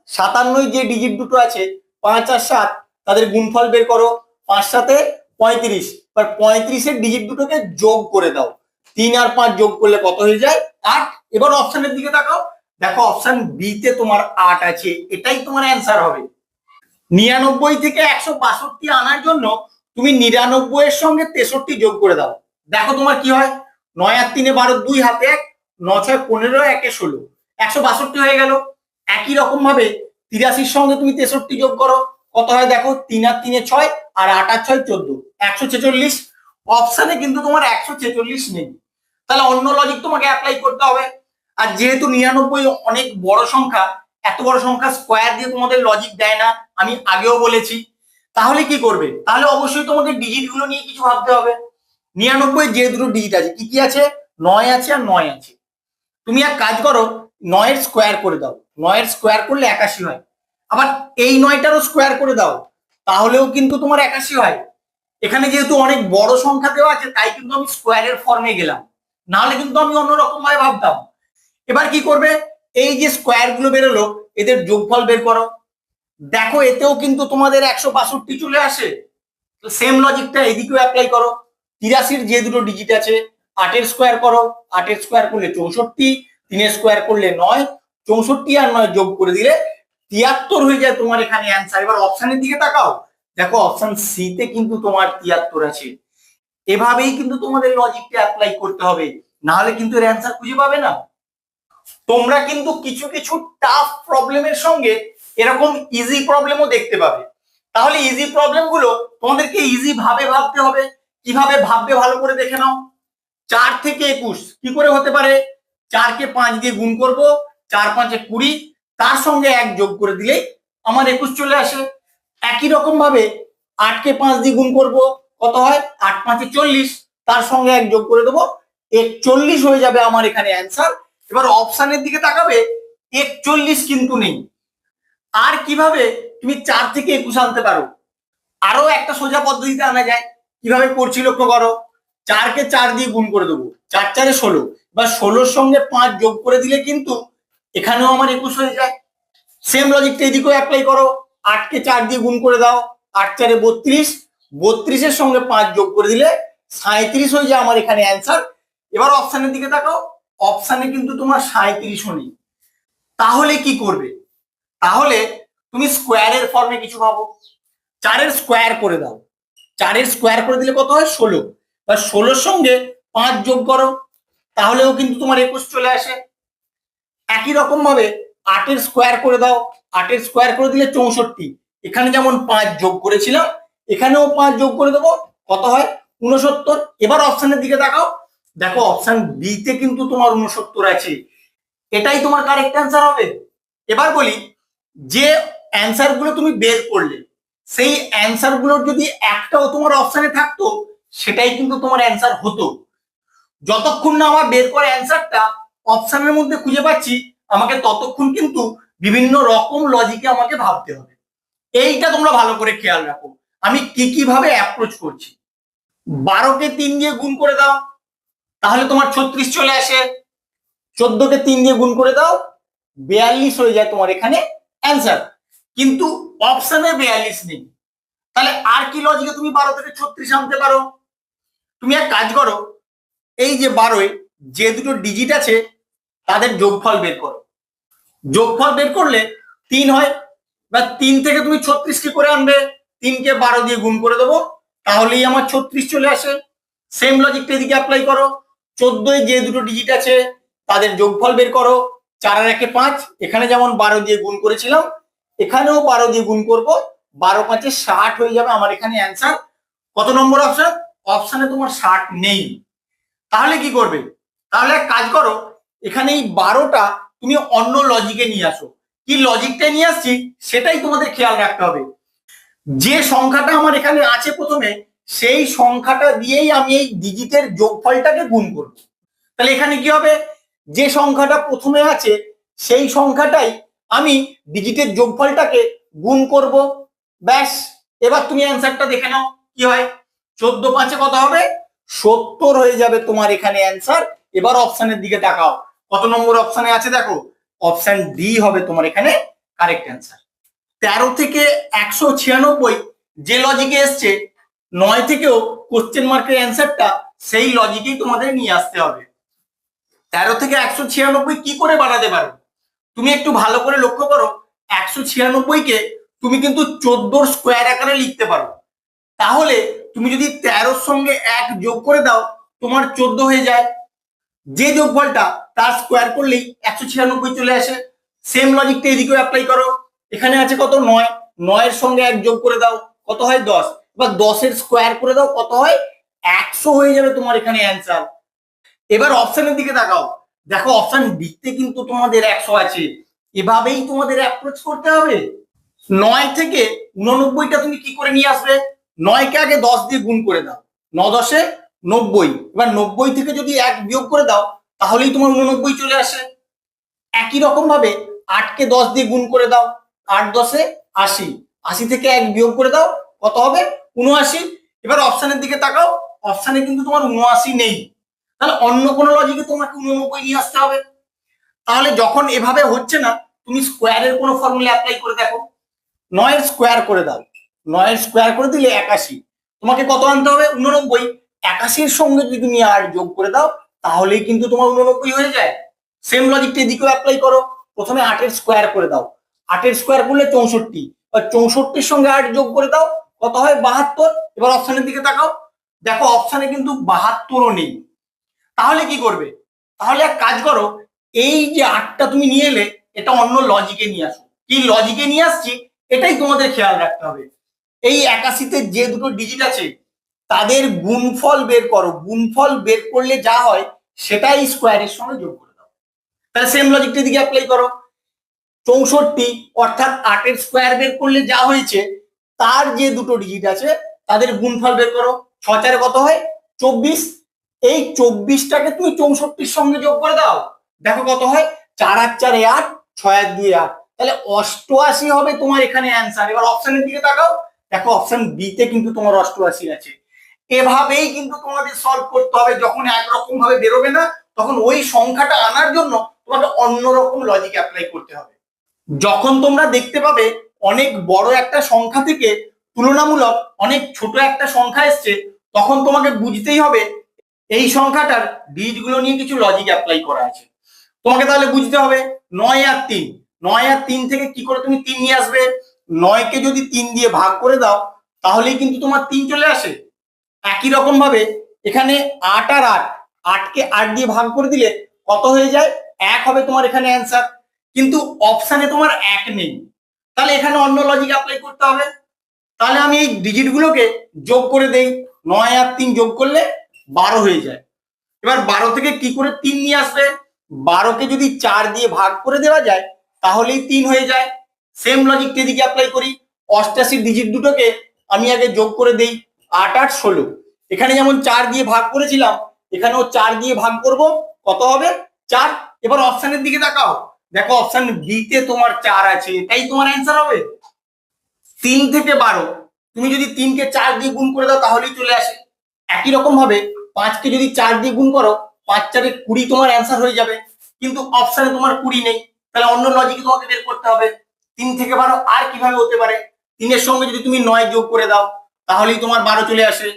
57 যে ডিজিট দুটো আছে 5 আর 7 তাদের গুণফল বের করো। 5 7 35। এবার 35-এর ডিজিট দুটোকে যোগ করে দাও। 3 আর 5 যোগ করলে কত হয়ে যায়? 8। এবার অপশনের দিকে তাকাও। দেখো অপশন বি তে তোমার 8 আছে। এটাই তোমার অ্যান্সার হবে। 99 থেকে 162 আনার জন্য তুমি 99 এর সঙ্গে 63 যোগ করে দাও। দেখো তোমার কি হয়? 9 আর 3 12, 2 হাতে 1, 9 6 15, 1 16, 162 হয়ে গেল। একই রকম ভাবে 83-র সঙ্গে তুমি 63 যোগ করো। কত হয় দেখো? 3 আর 3 6 আর 8 আর 6 14, 146। অপশনে কিন্তু তোমার 146 নেই। তাহলে অন্য লজিক তোমাকে অ্যাপ্লাই করতে হবে। আর যেহেতু 99 অনেক বড় সংখ্যা, এত বড় সংখ্যা স্কোয়ার দিয়ে তোমাদের লজিক দেয় না, আমি আগেও বলেছি। তাহলে কি করবে? তাহলে অবশ্যই তোমাকে ডিজিট গুলো নিয়ে কিছু ভাবতে হবে। 99 যে দুটো ডিজিট আছে কি কি আছে? 9 আছে আর 9 আছে। তুমি এক কাজ করো, 9 এর স্কোয়ার করে দাও। 9 এর স্কোয়ার করলে 81 হয়। আবার এই 9টারও স্কোয়ার করে দাও, তাহলেও কিন্তু তোমার 81 হয়। এখানে যেহেতু অনেক বড় সংখ্যা দেওয়া আছে তাই কিন্তু আমি স্কোয়ারের ফর্মে গেলাম, নাহলে কিন্তু আমি অন্যরকম ভাবে ভাবতাম। এবার কি করবে? এই যে স্কোয়ার গুলো বেরোলো এদের যোগফল বের করো। দেখো এতেও কিন্তু তোমাদের 162 চলে আসে। তো সেম লজিকটা এদিকেও অ্যাপ্লাই করো। 83-র যে দুটো ডিজিট আছে 8-এর স্কোয়ার করো। 8-এর স্কোয়ার করলে 64, 3-এর স্কোয়ার করলে 9, 64 আর 9 যোগ করে দিলে 73 হয়ে যায় তোমার এখানে অ্যান্সার। এবার অপশনের দিকে তাকাও। দেখো অপশন সি তে কিন্তু তোমার 73 আছে। এভাবেই কিন্তু তোমাদের লজিকটা অ্যাপ্লাই করতে হবে, না হলে কিন্তু এর অ্যান্সার খুঁজে পাবে না। তোমরা কিন্তু কিছু কিছু টাফ প্রবলেমের সঙ্গে এরকম ইজি প্রবলেমও দেখতে পাবে। তাহলে ইজি প্রবলেম গুলো তোমাদেরকে ইজি ভাবে ভাবতে হবে। কিভাবে ভাববে ভালো করে দেখে নাও। 4 থেকে 21 কি করে হতে পারে? 4 কে 5 দিয়ে গুণ করব, 4 5 20, তার সঙ্গে 1 যোগ করে দিলেই আমার 21 চলে আসে। একই রকম ভাবে 8 কে 5 দিয়ে গুণ করব, কত হয়? 8 5 40, তার সঙ্গে 1 যোগ করে দেবো, 41 হয়ে যাবে আমার এখানে অ্যান্সার। এবার অপশনের দিকে তাকাবে, 41 কিন্তু নেই। আর কিভাবে তুমি 4 থেকে 21 আনতে পারো? আরো একটা সোজা পদ্ধতিতে আনা যায়। কিভাবে করছি লক্ষ্য করো। 4 কে 4 দিয়ে গুণ করে দেবো, 4 4 16, বা 16-র সঙ্গে 5 যোগ করে দিলে কিন্তু এখানেও আমার 21 হয়ে যায়। সেম লজিকটা এদিকেও অ্যাপ্লাই করো। 8 কে 4 দিয়ে গুণ করে দাও, 8 4 32, 32-এর সঙ্গে 5 যোগ করে দিলে 37 হয়ে যায় আমার এখানে অ্যান্সার। এবার অপশনের দিকে তাকাও। অপশনে কিন্তু তোমার 37 নেই। তাহলে কি করবে? তাহলে তুমি স্কোয়ারের ফর্মে কিছু ভাবো। 4-এর স্কোয়ার করে দাও। 4-এর স্কোয়ার করে দিলে কত হয়? 16, বা 16-র সঙ্গে 5 যোগ করো, তাহলেও কিন্তু তোমার 21 চলে আসে। একই রকম ভাবে 8-এর স্কোয়ার করে দাও। 8-এর স্কোয়ার করে দিলে 64, এখানে যেমন 5 যোগ করেছিলাম এখানেও 5 যোগ করে দেবো, কত হয়? 69। এবার অপশনের দিকে তাকাও। দেখো অপশন বি তে কিন্তু তোমার 69 আছে। এটাই তোমার কারেক্ট অ্যান্সার হবে। এবার বলি, যে অ্যান্সার গুলো তুমি বের করলে সেই অ্যান্সার গুলোর যদি একটাও তোমার অপশনে থাকতো সেটাই কিন্তু তোমার অ্যান্সার হতো। যতক্ষণ না আমার বের করা অ্যান্সারটা অপশনের মধ্যে খুঁজে পাচ্ছি আমাকে ততক্ষণ কিন্তু বিভিন্ন রকম লজিকে আমাকে ভাবতে হবে। এইটা তোমরা ভালো করে খেয়াল রাখো আমি কি কি ভাবে অ্যাপ্রোচ করছি। 12-কে 3 দিয়ে গুণ করে দাও, তাহলে তোমার 36 চলে আসে। 14-কে 3 দিয়ে গুণ করে দাও, 42 হয়ে যায় তোমার এখানে অ্যান্সার। কিন্তু অপশনে 42 নেই। তাহলে আর কি লজিকে তুমি 12 থেকে 36 আনতে পারো? তুমি এক কাজ করো, এই যে 12-এ যে দুটো ডিজিট আছে তাদের যোগফল বের করো। যোগফল বের করলে 3 হয়। বা 3 থেকে তুমি 36 কি করে আনবে? 3-কে 12 দিয়ে গুণ করে দেবো, তাহলেই আমার 36 চলে আসে। সেম লজিকটা এদিকে অ্যাপ্লাই করো। 14-এ যে দুটো ডিজিট আছে তাদের যোগফল বের করো। 4 আর 1-এ 5, এখানে যেমন 12 দিয়ে গুণ করেছিলাম এখানেও 12 দিয়ে গুণ করব, 12 5-এ 60 হয়ে যাবে আমার এখানে অ্যান্সার। কত নম্বর অপশন? অপশনে তোমার 60 নেই। তাহলে কি করবে? তাহলে এক কাজ করো, এখানে এই 12টা তুমি অন্য লজিকে নিয়ে আসো। কি লজিকটা নিয়ে আসছি সেটাই তোমাদের খেয়াল রাখতে হবে। যে সংখ্যাটা আমার এখানে আছে প্রথমে, সেই সংখ্যাটা দিয়েই আমি এই ডিজিটের যোগফলটাকে গুণ করব। তাহলে এখানে কি হবে, যে সংখ্যাটা প্রথমে আছে সেই সংখ্যাটাই আমি ডিজিটের যোগফলটাকে গুণ করব, ব্যাস। এবার তুমি অ্যান্সারটা দেখে নাও কি হয়। 14×5 কত হবে, 70 হয়ে যাবে তোমার এখানে অ্যান্সার। এবার অপশনের দিকে তাকাও, কত নম্বর অপশনে আছে দেখো, অপশন ডি হবে তোমার এখানে কারেক্ট অ্যান্সার। 13 থেকে 196 যে লজিকে এসছে, 9 থেকেও কোশ্চেন মার্কের অ্যান্সারটা সেই লজিকেই তোমাদের নিয়ে আসতে হবে। 13 থেকে 196 কি করে বাড়াতে পারো, তুমি একটু ভালো করে লক্ষ্য করো। 196 কে তুমি কিন্তু 14 স্কোয়ার আকারে লিখতে পারো। তাহলে তুমি যদি 13 সঙ্গে 1 যোগ করে দাও, তোমার 14 হয়ে যায়। যে যোগফলটা তার স্কোয়ার করলেই 196 চলে আসে। সেম লজিকটা এদিকেও অ্যাপ্লাই করো। এখানে আছে কত, 9, 9 এর সঙ্গে 1 যোগ করে দাও, কত হয় 10। এবার 10 এর স্কোয়ার করে দাও, কত হয় 100 হয়ে যাবে তোমার এখানে অ্যান্সার। এবার অপশনের দিকে তাকাও, দেখো অপশন ডিতে কিন্তু তোমাদের 100 আছে। এভাবেই তোমাদের অ্যাপ্রোচ করতে হবে। 9 থেকে 89টা তুমি কি করে নিয়ে আসবে, 9কে আগে 10 দিয়ে গুণ করে দাও, 9 10 90। এবার 90 থেকে যদি 1 বিয়োগ করে দাও, তাহলেই তোমার 89 চলে আসে। একই রকম ভাবে 8কে 10 দিয়ে গুণ করে দাও, 8 10 80, 80 থেকে 1 বিয়োগ করে দাও, কত হবে 79। এবার অপশনের দিকে তাকাও, অপশনে কিন্তু তোমার 79 নেই। তাহলে অন্য কোনো লজিকে তোমাকে 89 নিয়ে আসতে হবে। তাহলে যখন এভাবে হচ্ছে না, তুমি স্কোয়ারের কোনো ফর্মুলা অ্যাপ্লাই করে দেখো। 9 এর স্কোয়ার করে দাও, 9 এর স্কোয়ার করে দিলে 81, তোমাকে কত আনতে হবে 89। 81 এর সঙ্গে যদি তুমি আর যোগ করে দাও, তাহলেই কিন্তু তোমার 89 হয়ে যায়। সেম লজিকটা এদিকেও অ্যাপ্লাই করো। প্রথমে 8 এর স্কোয়ার করে দাও, 8 এর স্কোয়ার করলে 64, আর 64 এর সঙ্গে 8 যোগ করে দাও, কত হয় 72। এবার অপশনের দিকে তাকাও, দেখো অপশনে কিন্তু 72ও নেই। তাহলে কি করবে, তাহলে এক কাজ করো, এই যে 8টা তুমি নিয়ে এলে, এটা অন্য লজিকে নিয়ে আসো। কি লজিকে নিয়ে আসছি এটাই তোমাদের খেয়াল রাখতে হবে। এই 81তে যে দুটো ডিজিট আছে তাদের গুণফল বের করো, গুণফল বের করলে যা হয় সেটাই স্কোয়ারের সঙ্গে যোগ করে দাও। তাহলে সেম লজিকটা দিকে অ্যাপ্লাই করো। 64 অর্থাৎ 8 এর স্কোয়ার বের করলে যা হয়েছে তার যে দুটো ডিজিট আছে তাদের গুণফল বের করো। 6 4 কত হয় 24। এই 24টাকে তুমি 64-র সঙ্গে যোগ করে দাও, দেখো কত হয় 4 8 4 8, 6 1 2 8। তাহলে 88 হবে তোমার এখানে অ্যান্সার। এবার অপশনের দিকে তাকাও, দেখো অপশন বি তে কিন্তু তোমার 88 আছে। এভাবেই কিন্তু তোমাদের সলভ করতে হবে। যখন একরকম ভাবে বেরোবে না, তখন ওই সংখ্যাটা আনার জন্য তোমাকে অন্যরকম লজিক অ্যাপ্লাই করতে হবে। যখন তোমরা দেখতে পাবে অনেক বড় একটা সংখ্যা থেকে তুলনামূলক অনেক ছোট একটা সংখ্যা এসছে, তখন তোমাকে বুঝতেই হবে এই সংখ্যাটার ডিজিট গুলো নিয়ে কিছু লজিক অ্যাপ্লাই করা আছে। তোমাকে তাহলে বুঝতে হবে 9 আর 3, 9 আর 3 থেকে কি করে তুমি 3 নিয়ে আসবে। 9কে যদি 3 দিয়ে ভাগ করে দাও, তাহলেই কিন্তু তোমার 3 চলে আসে। একই রকম ভাবে এখানে 8 আর 8, 8কে 8 দিয়ে ভাগ করে দিলে কত হয়ে যায় 1 হবে তোমার এখানে অ্যান্সার। কিন্তু অপশানে তোমার 1 নেই, তাহলে এখানে অন্য লজিক অ্যাপ্লাই করতে হবে। তাহলে আমি এই ডিজিট গুলোকে যোগ করে দেই, 9 আর 3 যোগ করলে 12 হয়ে যায়। এবার 12 থেকে কি করে 3 নিয়ে আসবে, 12কে যদি 4 দিয়ে ভাগ করে দেওয়া যায় তাহলেই 3 হয়ে যায়। সেম লজিকটা এদিকে অ্যাপ্লাই করি। 88 ডিজিট দুটোকে আমি আগে যোগ করে দেই, 8 8 16। এখানে যেমন 4 দিয়ে ভাগ করেছিলাম, এখানেও 4 দিয়ে ভাগ করব, কত হবে 4। এবার অপশনের দিকে তাকাও, দেখো অপশন বি তে তোমার 4 আছে, এটাই তোমার অ্যান্সার হবে। 3 থেকে 12 তুমি যদি 3কে 4 দিয়ে গুণ করে দাও তাহলেই চলে আসে। একই রকম ভাবে 5কে যদি 4 দিয়ে গুণ করো, 5 4 20 তোমার অ্যান্সার হয়ে যাবে। কিন্তু অপশনে তোমার 20 নেই, তাহলে অন্য লজিকে তোমাকে বের করতে হবে। 3 থেকে 12 আর কিভাবে হতে পারে, 3 এর সঙ্গে যদি তুমি 9 যোগ করে দাও তাহলেই তোমার 12 চলে আসে।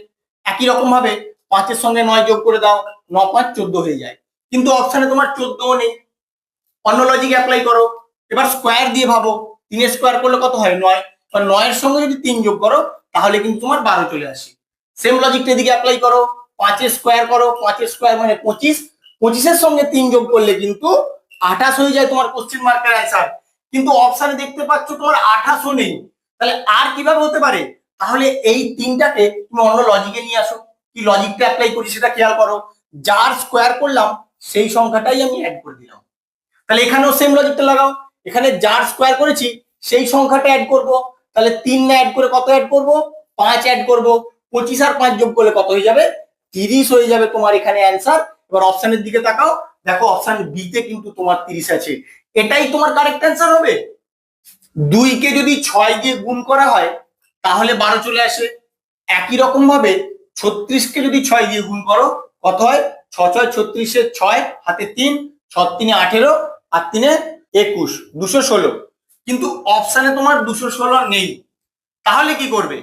একই রকম ভাবে 5 এর সঙ্গে 9 যোগ করে দাও, 9 5 14 হয়ে যায়। কিন্তু অপশনে তোমার 14ও নেই, অন্য লজিক অ্যাপ্লাই করো। এবার স্কোয়ার দিয়ে ভাবো, 3 এর স্কোয়ার করলে কত হয় 9, বা 9 এর সঙ্গে যদি 3 যোগ করো তাহলে কিন্তু তোমার 12 চলে আসে। সেম লজিকটা এদিকে অ্যাপ্লাই করো। 5 এর স্কোয়ার করো, 5 এর স্কোয়ার মানে 25, 25 এর সঙ্গে 3 যোগ করলে কিন্তু 28 হয়ে যায় তোমার কোশ্চেন মার্কের অ্যান্সার। কিন্তু অপশনে দেখতে পাচ্ছ তোমার 28ও নেই, তাহলে আর কিভাবে হতে পারে। তাহলে এই তিনটাকে তুমি অন্য লজিকে নিয়ে আসো। কি লজিকটা অ্যাপ্লাই করি সেটা খেয়াল করো। যার স্কোয়ার করলাম সেই সংখ্যাটাই আমি অ্যাড করে দিলাম। তাহলে এখানেও সেম লজিকটা লাগাও, এখানে যার স্কোয়ার করেছি সেই সংখ্যাটা অ্যাড করব। তাহলে 3 না অ্যাড করে কত অ্যাড করব, 5 অ্যাড করব। 25 আর 5 যোগ করলে কত হয়ে যাবে, 30 হয়ে যাবে তোমার এখানে অ্যান্সার। এবার অপশনের দিকে তাকাও, দেখো অপশন বি তে কিন্তু তোমার 30 আছে, এটাই তোমার কারেক্ট অ্যান্সার হবে। 2 কে যদি 6 দিয়ে গুণ করা হয় তাহলে 12 চলে আসে। একই রকম ভাবে 36 কে যদি 6 দিয়ে গুণ করো কত হয়, 6 6 36 এর 6 হাতে 3, 6 3 18 আর 3 21, 216। কিন্তু অপশনে তোমার 216 নেই, তাহলে কি করবে,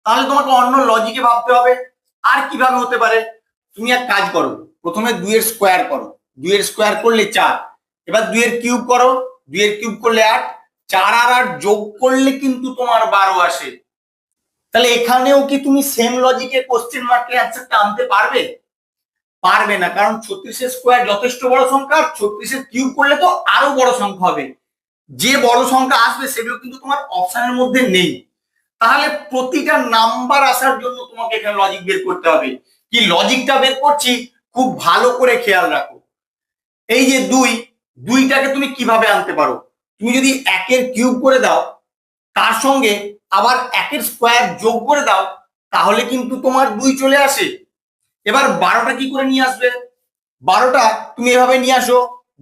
তাহলে তোমাকে অন্য লজিকে ভাবতে হবে। আর কিভাবে হতে পারে, তুমি এক কাজ করো, প্রথমে 2 এর স্কোয়ার করো, 2 এর স্কোয়ার করলে 4, এবার 2 এর কিউব করো, 2 এর কিউব করলে 8, 4 আর 8 যোগ করলে কিন্তু তোমার 12 আসে। তাহলে এখানেও কি তুমি সেম লজিকে কোশ্চেন মার্কের অ্যান্সারটা আনতে পারবে, পারবে না, কারণ 36 এর স্কোয়ার যথেষ্ট বড় সংখ্যা, 36 এর কিউব করলে তো আরো বড় সংখ্যা হবে, যে বড় সংখ্যা আসবে সেগুলো কিন্তু তোমার অপশনের মধ্যে নেই। তাহলে প্রতিটা নাম্বার আসার জন্য তোমাকে এখানে লজিক বের করতে হবে। কি লজিকটা বের করছি খুব ভালো করে খেয়াল রাখো। এই যে 2, 2টাকে তুমি কিভাবে আনতে পারো, তুমি যদি 1 এর কিউব করে দাও তার সঙ্গে আবার 1 এর স্কোয়ার যোগ করে দাও তাহলে কিন্তু তোমার 2 চলে আসে। এবার 12টা কি করে নিয়ে আসবে, 12টা তুমি এভাবে নিয়ে আসো,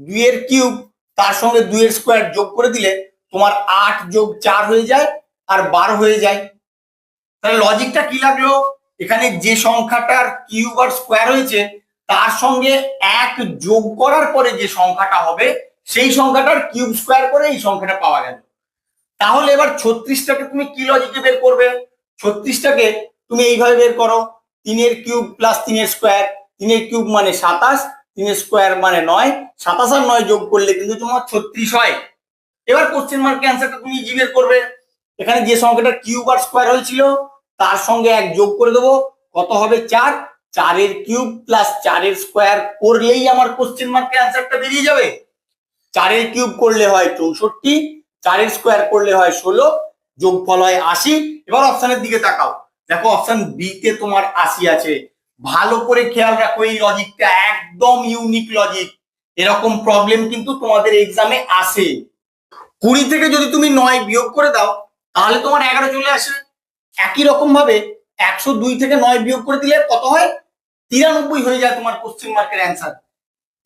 2 এর কিউব তার সঙ্গে 2 এর স্কোয়ার যোগ করে দিলে তোমার 8 যোগ 4 হয়ে যায় আর 12 হয়ে যায়। তাহলে লজিকটা কি লাগলো, এখানে যে সংখ্যাটার কিউব আর স্কোয়ার হয়েছে তার সঙ্গে 1 যোগ করার পরে যে সংখ্যাটা হবে সেই সংখ্যাটার কিউব স্কোয়ার করে এই সংখ্যাটা পাওয়া গেল। তাহলে এবার 36টাকে তুমি কি লজিকে বের করবে, 36টাকে তুমি এইভাবে বের করো, 3 এর কিউব প্লাস 3 এর স্কোয়ার, 3 এর কিউব মানে 27, 3 এর স্কোয়ার মানে 9, 27 আর 9 যোগ করলে কিন্তু তোমার 36 হয়। এবার কোশ্চেন মার্কের অ্যান্সারটা তুমি ইজি বের করবে, এখানে যে সংখ্যাটা কিউব আর স্কোয়ার হয়েছিল তার সঙ্গে 1 যোগ করে দেবো, কত হবে 4, 4 এর কিউব প্লাস 4 এর স্কোয়ার করলেই আমার কোশ্চেন মার্কের অ্যান্সারটা বেরিয়ে যাবে। 4 এর কিউব করলে হয় 64, 4 এর স্কোয়ার করলে হয় 16, যোগফল হয় 80। এবার অপশনের দিকে তাকাও, দেখো অপশন বি তে তোমার 80 আছে। ভালো করে খেয়াল রাখো, এই লজিকটা একদম ইউনিক লজিক, এরকম প্রবলেম কিন্তু তোমাদের এক্সামে আসে। 20 থেকে যদি তুমি 9 বিয়োগ করে দাও তাহলে তোমার 11 চলে আসে। একই রকম ভাবে 102 থেকে 9 বিয়োগ করে দিলে কত হয়, 93 হয়ে যায় তোমার কোশ্চেন মার্কের অ্যান্সার।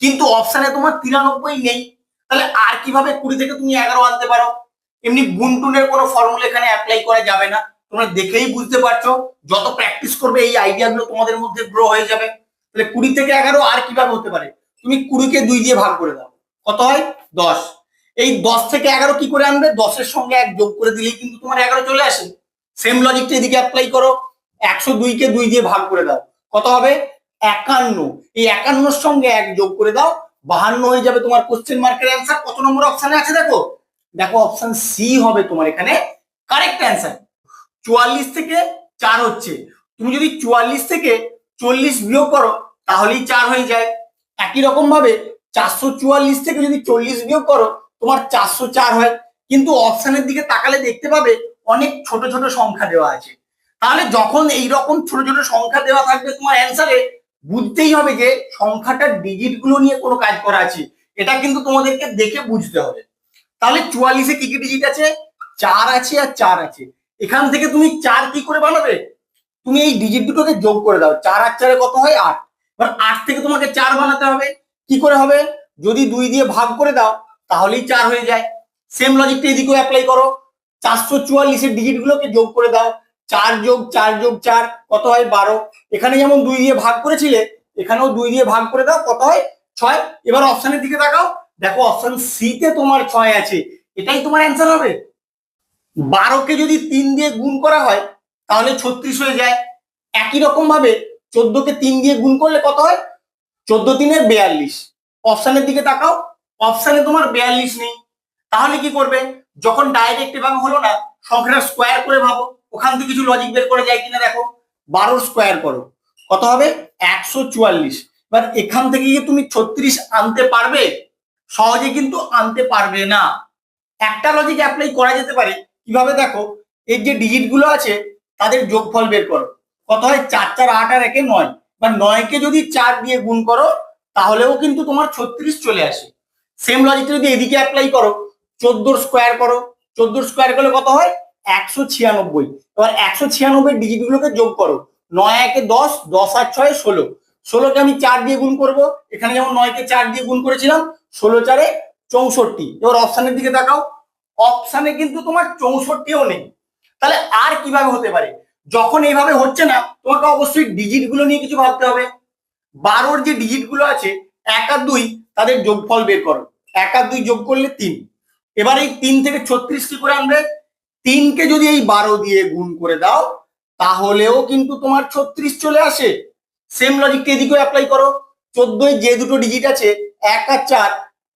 কিন্তু অপশনে তোমার 93 নেই, তাহলে আর কিভাবে 20 থেকে তুমি 11 আনতে পারো, এমনি গুণটুনের কোনো ফর্মুলা এখানে অ্যাপ্লাই করা যাবে না, তোমরা দেখেই বুঝতে পারছো, যত প্র্যাকটিস করবে এই আইডিয়াগুলো তোমাদের মধ্যে গ্রো হয়ে যাবে। তাহলে 20 থেকে 11 আর কিভাবে হতে পারে, তুমি 20কে 2 দিয়ে ভাগ করে দাও, কত হয় 10। এই 10 থেকে 11 কি করে আনবে, 10 এর সঙ্গে 1 যোগ করে দিলেই কিন্তু তোমার 11 চলে আসে। সেম লজিকটা এদিকে অ্যাপ্লাই করো, 102কে 2 দিয়ে ভাগ করে দাও, কত হবে 51, এই 51 এর সঙ্গে 1 যোগ করে দাও, 52 হয়ে যাবে তোমার কোশ্চেন মার্কের অ্যান্সার। কত নম্বর অপশনে আছে দেখো, দেখো অপশন সি হবে তোমার এখানে কারেক্ট অ্যান্সার। 44 থেকে 4 হচ্ছে, তুমি যদি 44 থেকে 40 বিয়োগ করো তাহলেই 4 হয়ে যায়। একই রকম ভাবে 444 থেকে যদি 40 বিয়োগ করো তোমার 404 হয়। কিন্তু অপশনের দিকে তাকালে দেখতে পাবে অনেক ছোট ছোট সংখ্যা দেওয়া আছে, তাহলে যখন এইরকম ছোট ছোট সংখ্যা দেওয়া থাকবে তোমার অ্যান্সারে বুঝতেই হবে যে সংখ্যাটার ডিজিট গুলো নিয়ে কোনো কাজ করা আছে, এটা কিন্তু তোমাদেরকে দেখে বুঝতে হবে। তাহলে 44-এ কি কি ডিজিট আছে, 4 আছে আর 4 আছে, এখান থেকে তুমি 4 কি করে বানাবে, তুমি এই ডিজিট দুটোকে যোগ করে দাও, 4 আর 4 কত হয় 8। এবার 8 থেকে তোমাকে 4 বানাতে হবে, কি করে হবে, যদি 2 দিয়ে ভাগ করে দাও তাহলেই 4 হয়ে যায়। সেম লজিকটা এদিকেও অ্যাপ্লাই করো, 444-এর ডিজিট গুলোকে যোগ করে দাও, 4 যোগ 4 যোগ 4 কত হয় 12। এখানে যেমন 2 দিয়ে ভাগ করেছিলে এখানেও 2 দিয়ে ভাগ করে দাও, কত হয় 6। এবার অপশনের দিকে তাকাও, দেখো অপশন সি তে তোমার 6 আছে, এটাই তোমার অ্যান্সার হবে। 12কে যদি 3 দিয়ে গুণ করা হয় তাহলে 36 হয়ে যায়। একই রকম ভাবে 14কে 3 দিয়ে গুণ করলে কত হয়, 14 3 42। অপশনের দিকে তাকাও, অপশনে তোমার 42 নেই, তাহলে কি করবে, যখন ডাইরেক্ট এভাবে হলো না সংখ্যাটা স্কোয়ার করে ভাবো, ওখান থেকে কিছু লজিক বের করে যায় কিনা দেখো, 12 স্কোয়ার করো কত হবে 144। এবার এখান থেকে কি তুমি 36 আনতে পারবে, সহজে কিন্তু আনতে পারবে না। একটা লজিক অ্যাপ্লাই করা যেতে পারে, কিভাবে দেখো, এর যে ডিজিট গুলো আছে তাদের যোগফল বের করো, কত হয় 4 4 8 আর 1 9, বা 9কে যদি 4 দিয়ে গুণ করো তাহলেও কিন্তু তোমার 36 চলে আসে। সেম লজিকটা যদি এদিকে অ্যাপ্লাই করো, 14 স্কোয়ার করো, 14 স্কোয়ার করলে কত হয় 196। এবার 196 ডিজিট গুলোকে যোগ করো। 9 একে 10, 10 আর 6 16, 16কে আমি 4 দিয়ে গুণ করব। এখানে যেমন 9কে 4 দিয়ে গুণ করেছিলাম, 16 4 64। এবার অপশানের দিকে তাকাও, অপশানে কিন্তু তোমার 64ও নেই। তাহলে আর কিভাবে হতে পারে? যখন এইভাবে হচ্ছে না, তোমাকে অবশ্যই ডিজিট গুলো নিয়ে কিছু ভাবতে হবে। 12র যে ডিজিট গুলো আছে 1 আর 2, তাদের যোগফল বের করো। 1 আর 2 যোগ করলে 3। এবার এই 3 থেকে 36 কি করে আনবে? 3কে যদি এই 12 দিয়ে গুণ করে দাও তাহলেও কিন্তু তোমার 36 চলে আসে। সেম লজিকটা এদিকেও অ্যাপ্লাই করো। 14 যে দুটো ডিজিট আছে 1 আর 4,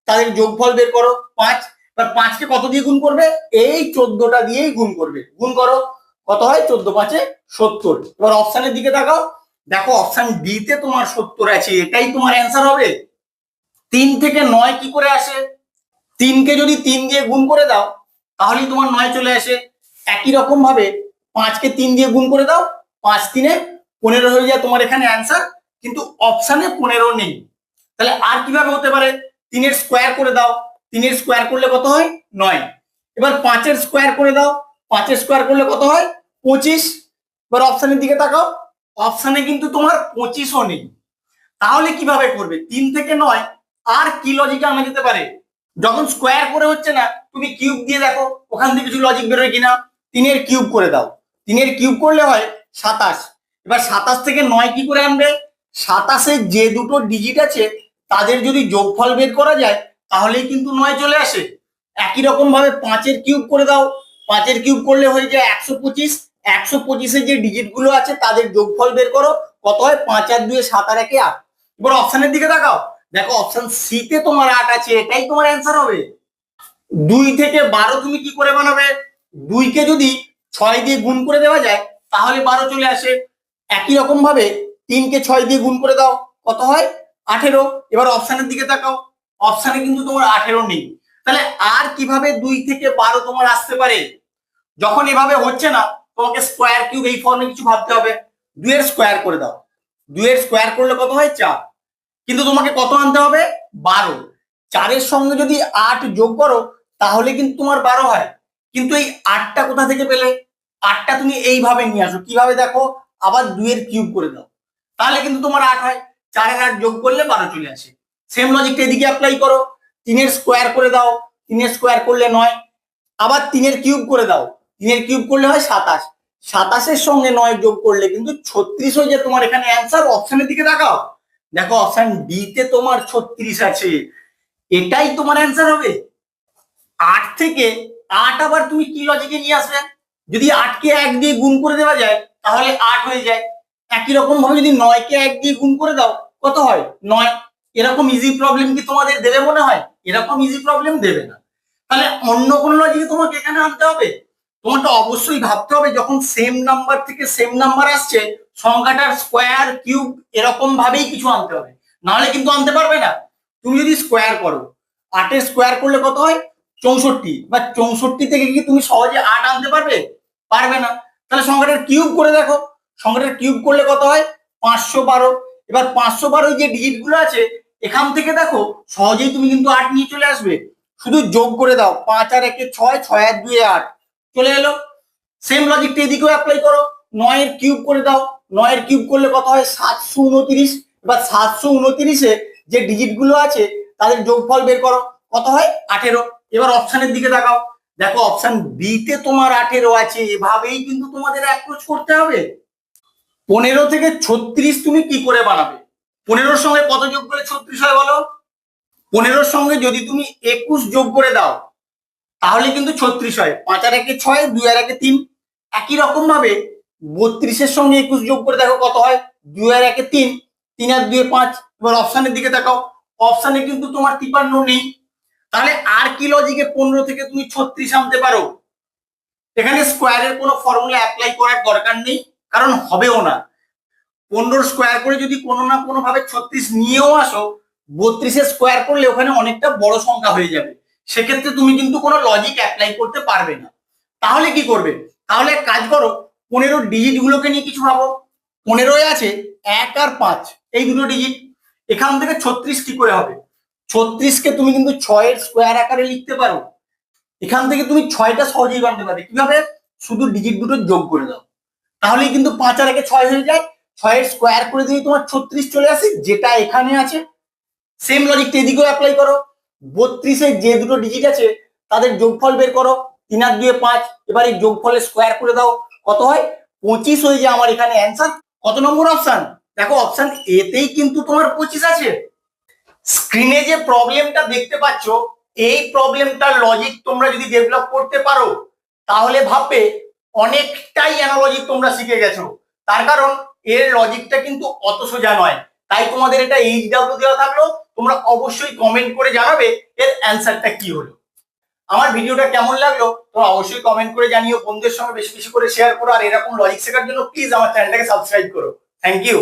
তাদের যোগফল বের করো 5। এবার 5কে কত দিয়ে গুণ করবে? এই 14টা দিয়েই গুণ করবে। গুণ করো, কত হয়? 14 5 70। এবার অপশানের দিকে তাকাও, দেখো অপশান ডি তে তোমার 70 আছে, এটাই তোমার অ্যান্সার হবে। 3 থেকে 9 কি করে আসে? 3কে যদি 3 দিয়ে গুণ করে দাও তাহলেই তোমার 9 চলে আসে। একই রকম ভাবে 5কে 3 দিয়ে গুণ করে দাও, 5 3 15 হয়ে যায় তোমার এখানে অ্যান্সার। কিন্তু অপশানে 15 নেই। তাহলে আর কিভাবে হতে পারে? 3 স্কোয়ার করে দাও, 3 স্কোয়ার করলে কত হয়? 9। এবার 5 স্কোয়ার করে দাও, 5 স্কোয়ার করলে কত হয়? 25। এবার অপশানের দিকে তাকাও, অপশানে কিন্তু তোমার 25ও নেই। তাহলে কিভাবে করবে? 3 থেকে 9 আর কি লজিকে আনা যেতে পারে? যখন স্কোয়ার করে হচ্ছে না, তুমি কিউব দিয়ে দেখো ওখান থেকে কিছু লজিক বেরোয় কিনা। 3 কিউব করে দাও, 3 কিউব করলে হয় 27। এবার 27 থেকে 9 কি করে আনবে? 27 যে দুটো ডিজিট আছে তাদের যদি যোগফল বের করা যায় তাহলেই কিন্তু 9 চলে আসে। একই রকম ভাবে 5 কিউব করে দাও, 5 কিউব করলে হয়ে যায় 125। 125 যে ডিজিট গুলো আছে তাদের যোগফল বের করো, কত হয়? 5 আর 2 7 আর 1 8। এবার অপশানের দিকে তাকাও, দেখো অপশন সি তে তোমার 8 আছে, এটাই তোমার অ্যান্সার হবে। 2 থেকে 12 তুমি কি করে বানাবে? 2কে যদি 6 দিয়ে গুণ করে দেওয়া যায় তাহলে 12 চলে আসে। একই রকম ভাবে 3কে 6 দিয়ে গুণ করে দাও, কত হয়? 18। এবার অপশানের দিকে তাকাও, অপশানে কিন্তু তোমার 18 নেই। তাহলে আর কিভাবে 2 থেকে 12 তোমার আসতে পারে? যখন এভাবে হচ্ছে না, তোমাকে স্কোয়ার কিউব এই ফর্মে কিছু ভাবতে হবে। 2 এর স্কোয়ার করে দাও, 2 এর স্কোয়ার করলে কত হয়? 4। কিন্তু তোমাকে কত আনতে হবে? 12। 4 সঙ্গে যদি 8 যোগ করো তাহলে কিন্তু তোমার 12 হয়। কিন্তু এই 8টা কোথা থেকে পেলে? 8টা তুমি এইভাবে নিয়ে আসো। কিভাবে? দেখো, আবার 2 এর কিউব করে দাও, তাহলে কিন্তু তোমার 8 হয়। 4 আর 8 যোগ করলে 12 চলে আসে। সেম লজিকটা এদিকে অ্যাপ্লাই করো। 3 এর স্কোয়ার করে দাও, 3 এর স্কোয়ার করলে 9। আবার 3 এর কিউব করে দাও, 3 এর কিউব করলে হয় 27। 27 সঙ্গে 9 যোগ করলে কিন্তু 36 হয়ে যায় তোমার এখানে অ্যান্সার। অপশনের দিকে তাকাও, দেখো অপশন ডি তে তোমার 36 আছে, এটাই তোমার অ্যান্সার হবে। 8 থেকে 8 আবার তুমি কি লজিকে নিয়ে আসবে? যদি 8 কে 1 দিয়ে গুণ করে দেওয়া যায় তাহলে 8 হয়ে যায়। একই রকম ভাবে যদি 9 কে 1 দিয়ে গুণ করে দাও, কত হয়? 9। এরকম ইজি প্রবলেম কি তোমাদের দেবে মনে হয়? এরকম ইজি প্রবলেম দেবে না। তাহলে অন্য কোনো লজিকে তোমাকে এখানে আনতে হবে। তোমাকে অবশ্যই ভাবতে হবে যখন সেম নাম্বার থেকে সেম নাম্বার আসছে, সংখ্যাটার স্কোয়ার কিউব এরকম ভাবেই কিছু আনতে হবে, নাহলে কিন্তু আনতে পারবে না। তুমি যদি স্কোয়ার করো, 8 এর স্কোয়ার করলে কত হয়? 64। বা 64 থেকে কি তুমি সহজে 8 আনতে পারবে? পারবে না। তাহলে সংখ্যাটার কিউব করে দেখো, সংখ্যাটার কিউব করলে কত হয়? 512। এবার 512 যে ডিজিট গুলো আছে এখান থেকে দেখো সহজেই তুমি কিন্তু 8 নিয়ে চলে আসবে। শুধু যোগ করে দাও, 5 আর 1 6, 6 আর 2 8 চলে এলো। সেম লজিকটা এদিকেও অ্যাপ্লাই করো। 9 এর কিউব করে দাও, 9 এর কিউব করলে কত হয়? 729। এবার 729 যে ডিজিট গুলো আছে তাদের যোগফল বের করো, কত হয়? 18। এবার অপশনের দিকে তাকাও, দেখো অপশন বি তে তোমার 18 আছে। এভাবেই কিন্তু তোমাদের অ্যাপ্রোচ করতে হবে। 15 থেকে 36 তুমি কি করে বানাবে? 15 সঙ্গে কত যোগ করলে 36 হয় বলো? 15 সঙ্গে যদি তুমি 21 যোগ করে দাও তাহলে কিন্তু 36 হয়। 5 আর 1 6, 2 আর 1 3। একই রকম ভাবে 32 সঙ্গে 21 যোগ করে দেখো কত হয়? 2 আর 1 3, 3 আর 2 5। এবার অপশনের দিকে তাকাও, অপশনে কিন্তু তোমার 53 নেই। তাহলে আর কি লজিকে 15 থেকে তুমি 36 আনতে পারো? এখানে স্কোয়ারের কোনো ফর্মুলা অ্যাপ্লাই করার দরকার নেই, কারণ হবেও না। 15 স্কোয়ার করে যদি কোনো না কোনো ভাবে 36 নিয়েও আসো, 32 স্কোয়ার করলে ওখানে অনেকটা বড় সংখ্যা হয়ে যাবে। সেক্ষেত্রে তুমি কিন্তু কোনো লজিক অ্যাপ্লাই করতে পারবে না। তাহলে কি করবে? তাহলে কাজ করো, 15 ডিজিট গুলোকে নিয়ে কিছু ভাবো। 15 আছে 1 আর 5, এই দুটো ডিজিট। এখান থেকে 36 কি করে হবে? 36কে তুমি কিন্তু 6 এর স্কোয়ার আকারে লিখতে পারো। এখান থেকে তুমি 6টা সহজেই বানাতে পারবে। কিভাবে? শুধু ডিজিট দুটো যোগ করে দাও, তাহলেই কিন্তু 5 আর 1 6 হয়ে যায়। 6 স্কোয়ার করে দিলেই তোমার 36 চলে আসে, যেটা এখানে আছে। সেম লজিকটা এদিকেও অ্যাপ্লাই করো। 32 যে দুটো ডিজিট আছে তাদের যোগফল বের করো। 3 আর 2 5, এবার এই যোগফলের স্কোয়ার করে দাও, কত হয়? 25 হয়ে যায় আমার এখানে অ্যান্সার। কত নম্বর অপশন? দেখো অপশন এতেই কিন্তু তোমার 25 আছে। স্ক্রিনে যে প্রবলেমটা দেখতে পাচ্ছ, এই প্রবলেমটার লজিক তোমরা যদি ডেভেলপ করতে পারো তাহলে ভাববে অনেকটাই অ্যানালজি তোমরা শিখে গেছো। তার কারণ এর লজিকটা কিন্তু অত সোজা নয়। তাই তোমাদের এটা HW দেওয়া থাকলো, তোমরা অবশ্যই কমেন্ট করে জানাবে এর অ্যান্সারটা কি হলো। আমার ভিডিওটা কেমন লাগলো তোমরা অবশ্যই কমেন্ট করে জানিও। বন্ধুদের সঙ্গে বেশি বেশি করে শেয়ার করো, আর এরকম লজিক শেখার জন্য প্লিজ আমার চ্যানেলটাকে সাবস্ক্রাইব করো। Thank you.